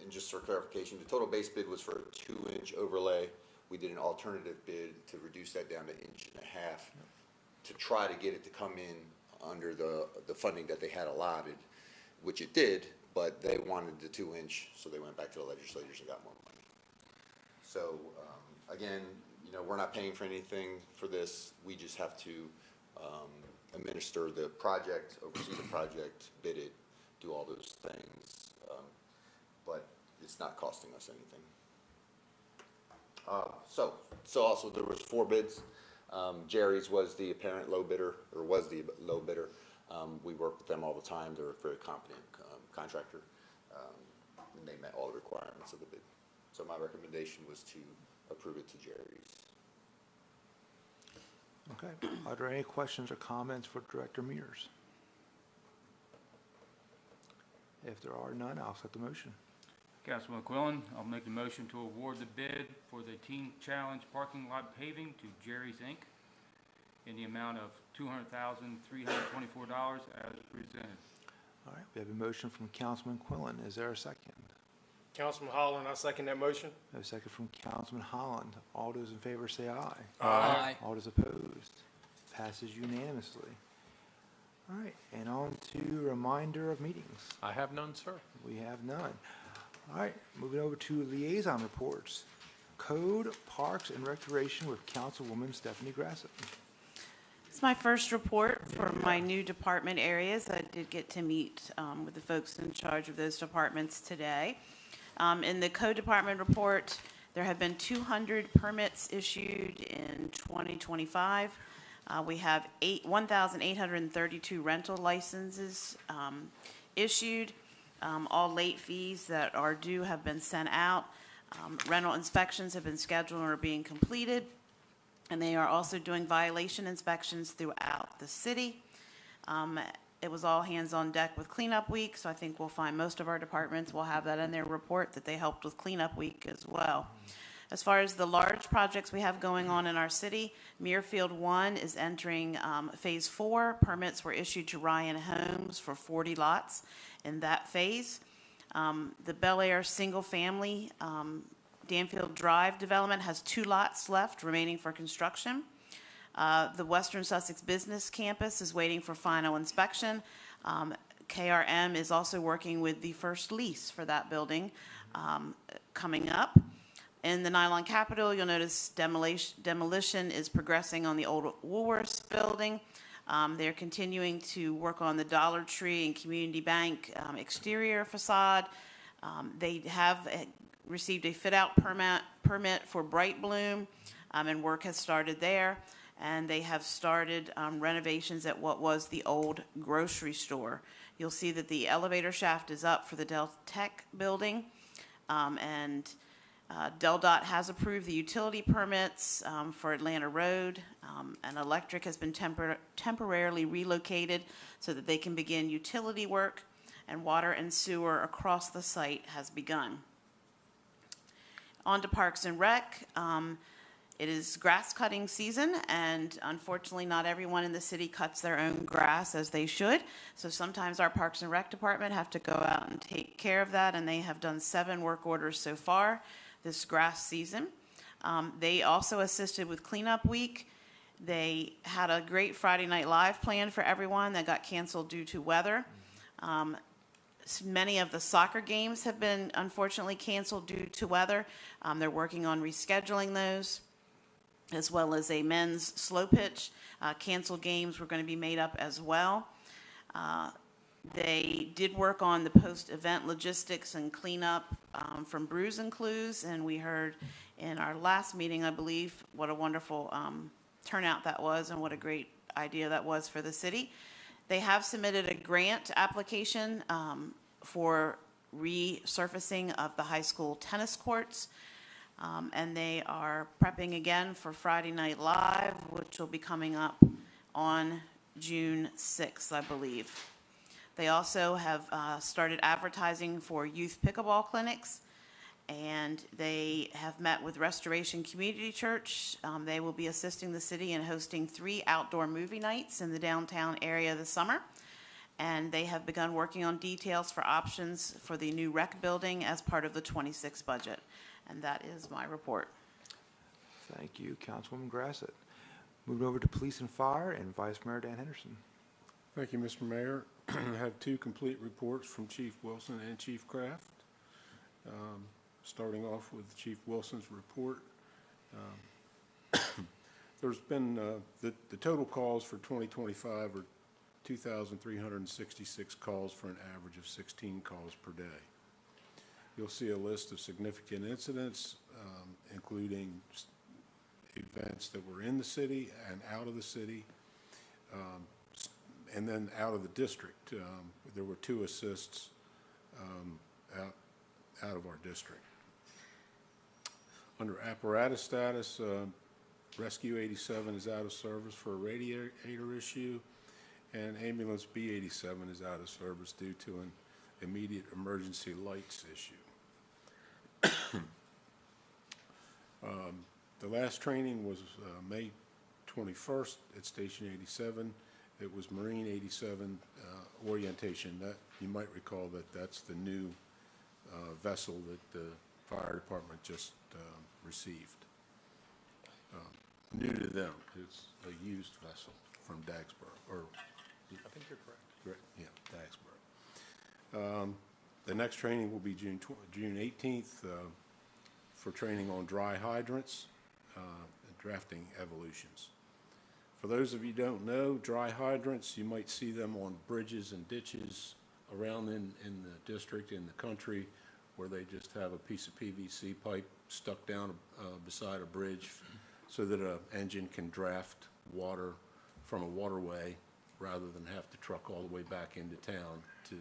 [SPEAKER 8] and just for clarification, the total base bid was for a 2-inch overlay. We did an alternative bid to reduce that down to 1.5 inches to try to get it to come in under the funding that they had allotted, which it did, but they wanted the 2-inch, so they went back to the legislators and got more money. So again, you know, we're not paying for anything for this. We just have to administer the project, oversee the project, bid it, do all those things. But it's not costing us anything. So also there was 4 bids. Jerry's was the apparent low bidder, or was the low bidder. We work with them all the time. They're a very competent contractor, and they met all the requirements of the bid. So my recommendation was to approve it to Jerry's.
[SPEAKER 3] Okay. Are there any questions or comments for Director Mears? If there are none, I'll accept the motion.
[SPEAKER 11] Councilman Quillen, I'll make the motion to award the bid for the Teen Challenge parking lot paving to Jerry's Inc. in the amount of $200,324 as presented.
[SPEAKER 3] All right, we have a motion from Councilman Quillen. Is there a second?
[SPEAKER 2] Councilman Holland, I second that motion.
[SPEAKER 3] We have a second from Councilman Holland. All those in favor say aye.
[SPEAKER 12] Aye.
[SPEAKER 3] All those opposed? Passes unanimously. All right, and on to reminder of meetings.
[SPEAKER 1] I have none, sir.
[SPEAKER 3] We have none. All right, moving over to liaison reports. Code, Parks, and Recreation with Councilwoman Stephanie Grassett.
[SPEAKER 6] It's my first report for my new department areas. I did get to meet with the folks in charge of those departments today. In the code department report, there have been 200 permits issued in 2025. We have 1,832 rental licenses issued. All late fees that are due have been sent out. Rental inspections have been scheduled and are being completed. And they are also doing violation inspections throughout the city. It was all hands on deck with cleanup week, so I think we'll find most of our departments will have that in their report that they helped with cleanup week as well. As far as the large projects we have going on in our city, Muirfield 1 is entering phase 4. Permits were issued to Ryan Homes for 40 lots in that phase. The Bel Air single family Danfield Drive development has 2 lots left remaining for construction. The Western Sussex Business Campus is waiting for final inspection. KRM is also working with the first lease for that building coming up. In the Nylon Capitol, you'll notice demolition is progressing on the old Woolworths building. They're continuing to work on the Dollar Tree and Community Bank exterior facade. They have received a fit-out permit for Bright Bloom, and work has started there. And they have started renovations at what was the old grocery store. You'll see that the elevator shaft is up for the Del Tech building, and Del Dot has approved the utility permits for Atlanta Road, and electric has been temporarily relocated so that they can begin utility work, and water and sewer across the site has begun. On to Parks and Rec. It is grass cutting season, and unfortunately not everyone in the city cuts their own grass as they should. So sometimes our Parks and Rec department have to go out and take care of that, and they have done 7 work orders so far this grass season. They also assisted with cleanup week. They had a great Friday Night Live planned for everyone that got canceled due to weather. Many of the soccer games have been unfortunately canceled due to weather. They're working on rescheduling those, as well as a men's slow pitch. Canceled games were going to be made up as well. They did work on the post-event logistics and cleanup from Brews and Clues, and we heard in our last meeting, I believe, what a wonderful turnout that was and what a great idea that was for the city. They have submitted a grant application for resurfacing of the high school tennis courts. And they are prepping again for Friday Night Live, which will be coming up on June 6th, I believe. They also have started advertising for youth pickleball clinics, and they have met with Restoration Community Church. They will be assisting the city in hosting 3 outdoor movie nights in the downtown area this summer. And they have begun working on details for options for the new rec building as part of the 26 budget. And that is my report.
[SPEAKER 3] Thank you, Councilwoman Grassett. Moving over to Police and Fire and Vice Mayor Dan Henderson.
[SPEAKER 9] Thank you, Mr. Mayor. I have 2 complete reports from Chief Wilson and Chief Kraft. Starting off with Chief Wilson's report. There's been, the total calls for 2025 are 2,366 calls for an average of 16 calls per day. You'll see a list of significant incidents, including events that were in the city and out of the city, and then out of the district. There were 2 assists out of our district. Under apparatus status, Rescue 87 is out of service for a radiator issue, and Ambulance B87 is out of service due to an immediate emergency lights issue. The last training was May 21st at Station 87. It was Marine 87 orientation. That, you might recall that that's the new vessel that the fire department just received. New to them. It's a used vessel from Dagsboro, or
[SPEAKER 2] I think you're correct.
[SPEAKER 9] correct, yeah, Dagsboro. The next training will be June 18th for training on dry hydrants and drafting evolutions. For those of you who don't know, dry hydrants, you might see them on bridges and ditches around in the district, in the country, where they just have a piece of PVC pipe stuck down beside a bridge so that an engine can draft water from a waterway rather than have to truck all the way back into town to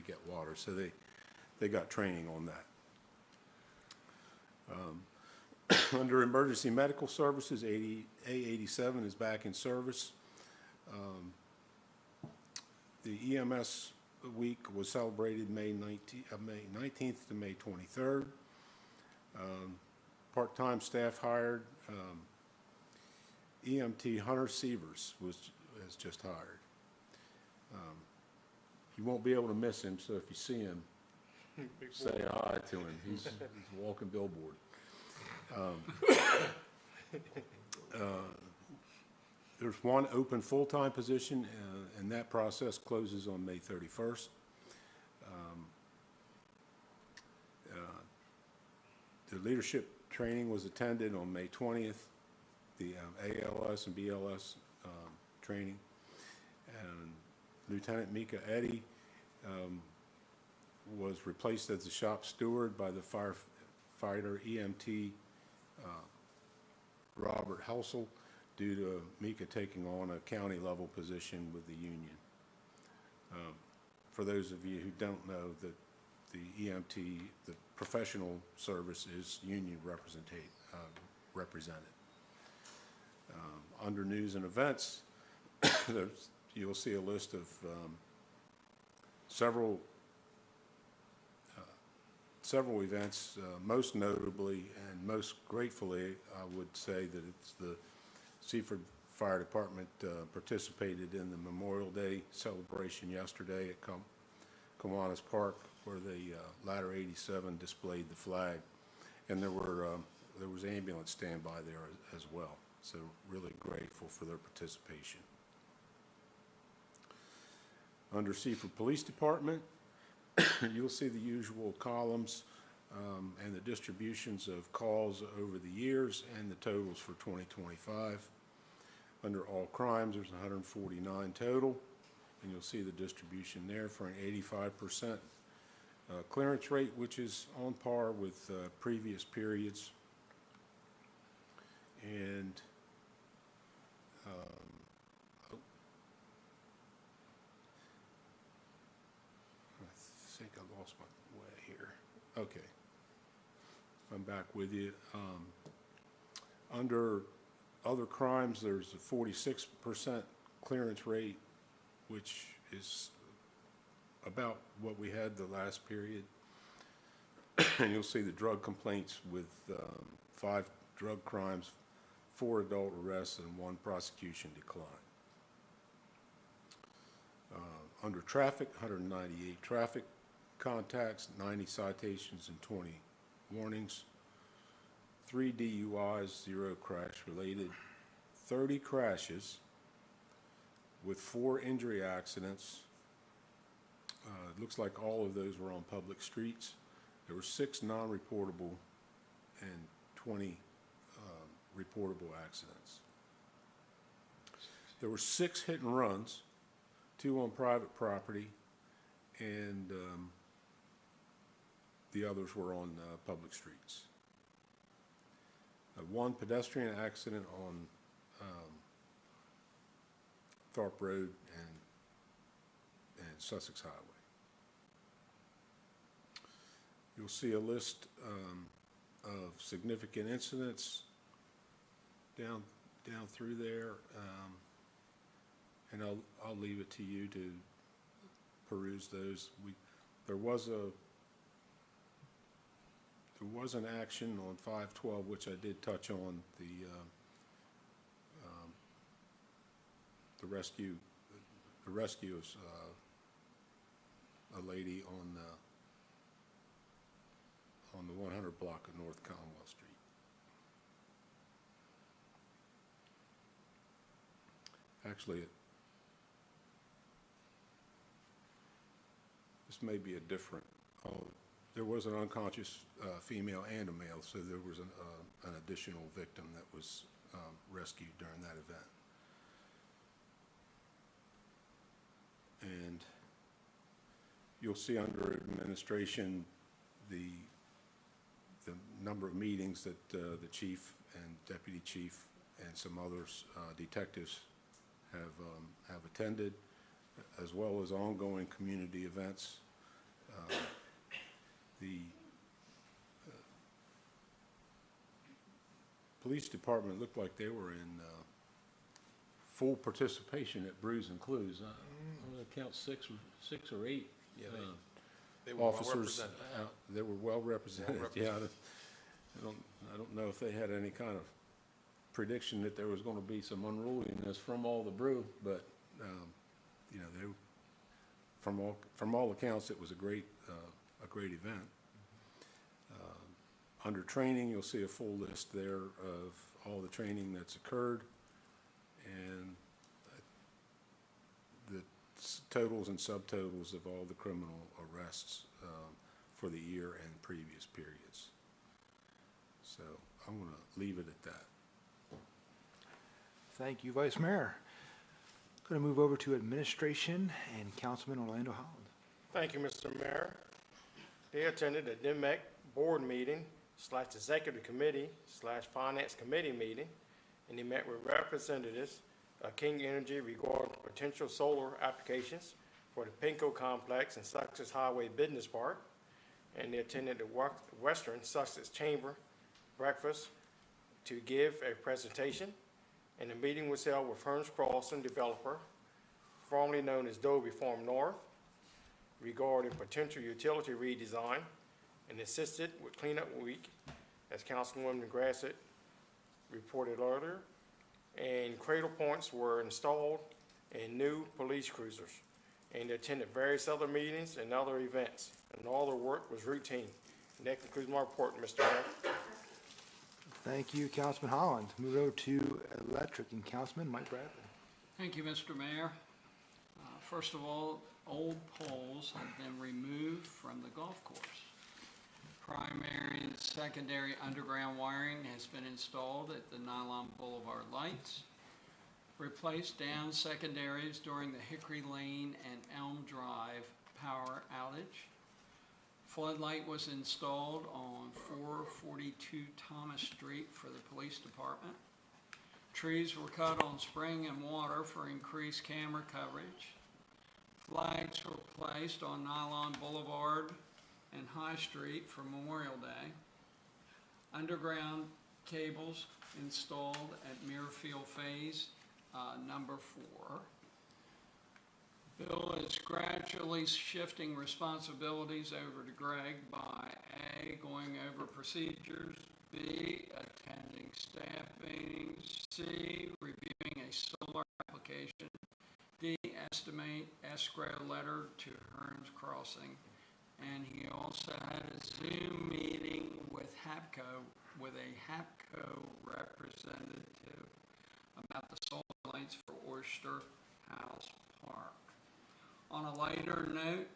[SPEAKER 9] get water. So they got training on that. Under emergency medical services, A87 is back in service. The EMS week was celebrated May 19th to May 23rd. Part-time staff hired. EMT Hunter Sievers has just hired. You won't be able to miss him, so if you see him, say hi to him. He's a walking billboard. There's one open full-time position, and that process closes on May 31st. The leadership training was attended on May 20th, the ALS and BLS training. And Lieutenant Mika Eddy was replaced as the shop steward by the firefighter EMT Robert Helsel due to Mika taking on a county level position with the union. For those of you who don't know, that the EMT, the professional service, is union represented. Under news and events, you'll see a list of several events. Most notably and most gratefully, I would say that it's the Seaford Fire Department participated in the Memorial Day celebration yesterday at Kiwanis Park, where the Ladder 87 displayed the flag, and there was ambulance standby there as well. So really grateful for their participation. Under Seaford Police Department, you'll see the usual columns and the distributions of calls over the years and the totals for 2025. Under all crimes, there's 149 total, and you'll see the distribution there for an 85% clearance rate, which is on par with previous periods. And I think I lost my way here. Okay, I'm back with you. Under other crimes, there's a 46% clearance rate, which is about what we had the last period. And you'll see the drug complaints with 5 drug crimes, 4 adult arrests, and 1 prosecution decline. Under traffic, 198 traffic contacts, 90 citations, and 20 warnings. 3 DUIs, 0 crash-related, 30 crashes with 4 injury accidents. It looks like all of those were on public streets. There were 6 non-reportable and 20 reportable accidents. There were 6 hit and runs, 2 on private property, and the others were on public streets. 1 pedestrian accident on Tharp Road and Sussex Highway. You'll see a list of significant incidents down through there, and I'll leave it to you to peruse those. There was an action on 512, which I did touch on, the rescue of a lady on the 100 block of North Commonwealth Street. Actually, this may be a different, there was an unconscious female and a male, so there was an additional victim that was rescued during that event. And you'll see under administration the number of meetings that the chief and deputy chief and some others, detectives, have attended, as well as ongoing community events. The police department looked like they were in full participation at Brews and Clues. I'm going to count six or eight
[SPEAKER 1] They were
[SPEAKER 9] officers.
[SPEAKER 1] well represented.
[SPEAKER 9] They were well represented. Yeah, I don't know if they had any kind of prediction that there was going to be some unruliness from all the brew, but you know, they, from all accounts, it was a great event. Under training, you'll see a full list there of all the training that's occurred and the totals and subtotals of all the criminal arrests for the year and previous periods. So I'm going to leave it at that.
[SPEAKER 3] Thank you, Vice Mayor. Going to move over to administration and Councilman Orlando Holland.
[SPEAKER 2] Thank you, Mr. Mayor. They attended a DMEC board meeting / executive committee / finance committee meeting, and they met with representatives of King Energy regarding potential solar applications for the Pinco Complex and Sussex Highway Business Park, and they attended the Western Sussex Chamber breakfast to give a presentation, and the meeting was held with Hearns Crossing developer, formerly known as Dobie Farm North, regarding potential utility redesign, and assisted with cleanup week, as Councilwoman Grassett reported earlier, and cradle points were installed in new police cruisers, and they attended various other meetings and other events, and all their work was routine. And that concludes my report, Mr. Mayor.
[SPEAKER 3] Thank you, Councilman Holland. Move over to electric and Councilman Mike Bradley.
[SPEAKER 12] Thank you, Mr. Mayor. First of all, old poles have been removed from the golf course. Primary and secondary underground wiring has been installed at the Nylon Boulevard lights. Replaced down secondaries during the Hickory Lane and Elm Drive power outage. Floodlight was installed on 442 Thomas Street for the police department. Trees were cut on Spring and Water for increased camera coverage. Flags were placed on Nylon Boulevard and High Street for Memorial Day. Underground cables installed at Muirfield Phase number 4. Bill is gradually shifting responsibilities over to Greg by A, going over procedures, B, attending staff meetings, C, reviewing a solar application, D, estimate escrow letter to Hearns Crossing. And he also had a Zoom meeting with a HAPCO representative about the solar lights for Oyster House Park. On a lighter note,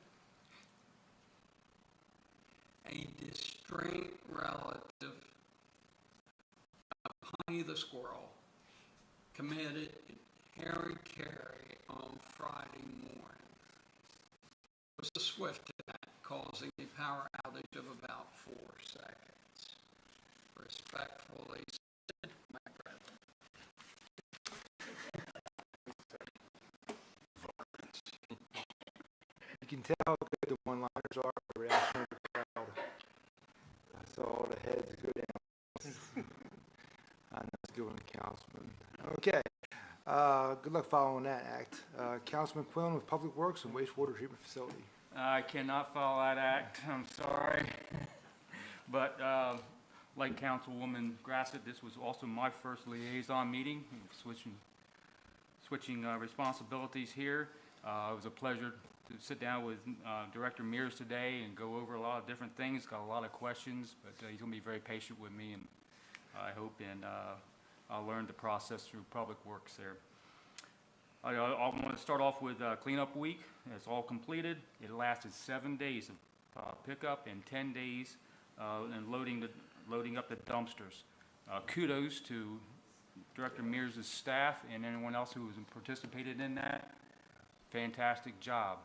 [SPEAKER 12] a distinct relative of Honey the Squirrel committed Harry Carey on Friday morning. It was a swift event, causing a power outage of about 4 seconds. Respectfully, my brother.
[SPEAKER 3] You can tell how good the one-liners are the reaction of the crowd. I saw all the heads go down. I know it's a good one, Councilman. Okay. Good luck following that act. Councilman Quillen with Public Works and Wastewater Treatment Facility.
[SPEAKER 11] I cannot follow that act, I'm sorry. But like Councilwoman Grassett, this was also my first liaison meeting, switching responsibilities here. It was a pleasure to sit down with Director Mears today and go over a lot of different things. Got a lot of questions, but he's going to be very patient with me, and I hope, and I'll learn the process through Public Works there. I want to start off with cleanup week. It's all completed. It lasted 7 days of pickup and 10 days and loading up the dumpsters. Kudos to Director Mears' staff and anyone else who has participated in that. Fantastic job.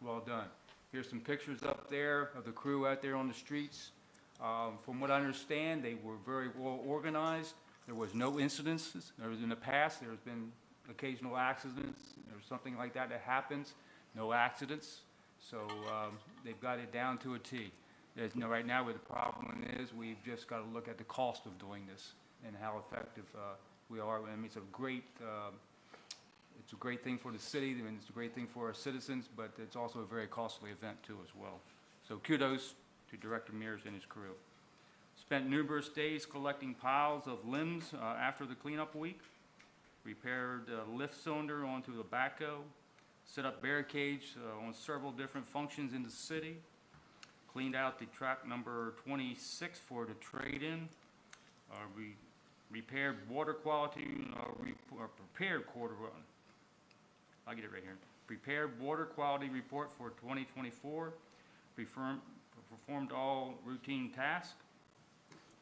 [SPEAKER 11] Well done. Here's some pictures up there of the crew out there on the streets. From what I understand, they were very well organized. There was no incidences. There was in the past, there's been occasional accidents or something like that that happens. No accidents. So they've got it down to a T. There's no, right now, where the problem is, we've just got to look at the cost of doing this and how effective we are. I mean, it's a great thing for the city. I mean, it's a great thing for our citizens, but it's also a very costly event too as well. So kudos to Director Mears and his crew. Spent numerous days collecting piles of limbs after the cleanup week. Repaired lift cylinder onto the backhoe. Set up barricades on several different functions in the city. Cleaned out the track number 26 for the trade-in. Repaired water quality, prepared quarter run. I'll get it right here. Prepared water quality report for 2024. Performed all routine tasks.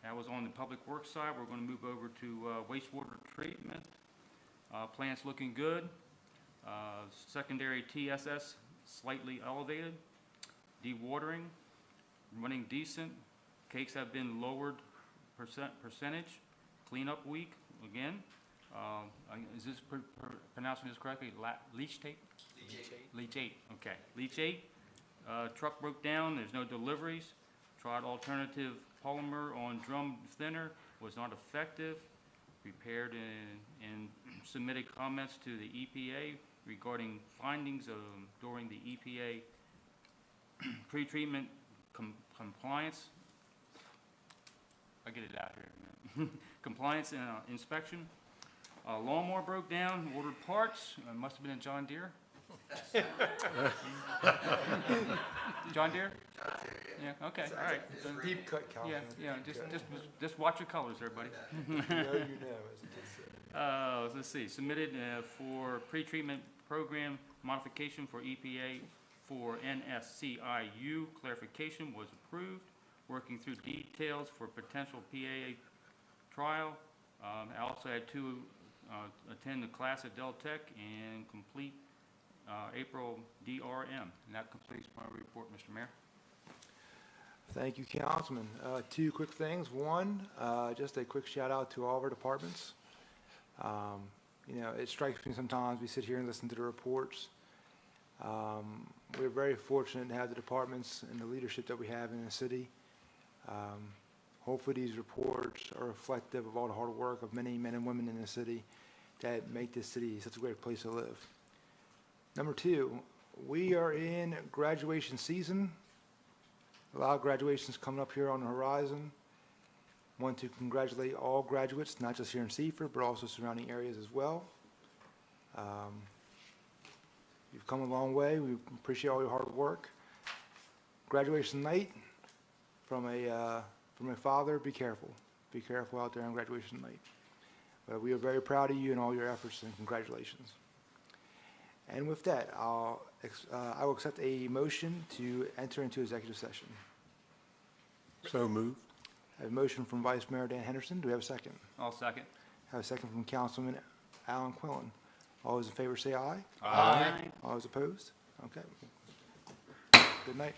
[SPEAKER 11] That was on the Public Works side. We're going to move over to wastewater treatment. Plant's looking good. Secondary TSS slightly elevated. Dewatering, running decent. Cakes have been lowered percentage. Cleanup week, again. Is this pronouncing this correctly? Leach tape? Leachate, okay. Leachate. Truck broke down, there's no deliveries. Tried alternative polymer on drum thinner, was not effective. Prepared and submitted comments to the EPA regarding findings during the EPA pre-treatment compliance. I'll get it out here. Compliance inspection. Lawnmower broke down, ordered parts. Must have been a John Deere. John Deere? Yeah, okay, all right.
[SPEAKER 3] Deep cut, Calvin.
[SPEAKER 11] Yeah, just watch your colors, everybody.
[SPEAKER 3] You know, as it is.
[SPEAKER 11] Let's see, submitted for pre-treatment program modification for EPA for NSCIU. Clarification was approved. Working through details for potential PAA trial. I also had to attend the class at Del Tech and complete April DRM. And that completes my report, Mr. Mayor.
[SPEAKER 3] Thank you, Councilman. Two quick things. One, just a quick shout out to all of our departments. You know, it strikes me sometimes we sit here and listen to the reports. We're very fortunate to have the departments and the leadership that we have in the city. Hopefully these reports are reflective of all the hard work of many men and women in the city that make this city such a great place to live. Number two, we are in graduation season. A lot of graduations coming up here on the horizon. Want to congratulate all graduates, not just here in Seaford, but also surrounding areas as well. You've come a long way. We appreciate all your hard work. Graduation night, from a father, be careful. Be careful out there on graduation night. But we are very proud of you and all your efforts, and congratulations. And with that, I will accept a motion to enter into executive session.
[SPEAKER 9] So moved.
[SPEAKER 3] I have a motion from Vice Mayor Dan Henderson. Do we have a second?
[SPEAKER 11] I'll second.
[SPEAKER 3] I have a second from Councilman Alan Quillen. All those in favor say aye.
[SPEAKER 11] Aye.
[SPEAKER 3] All those opposed? Okay. Good night.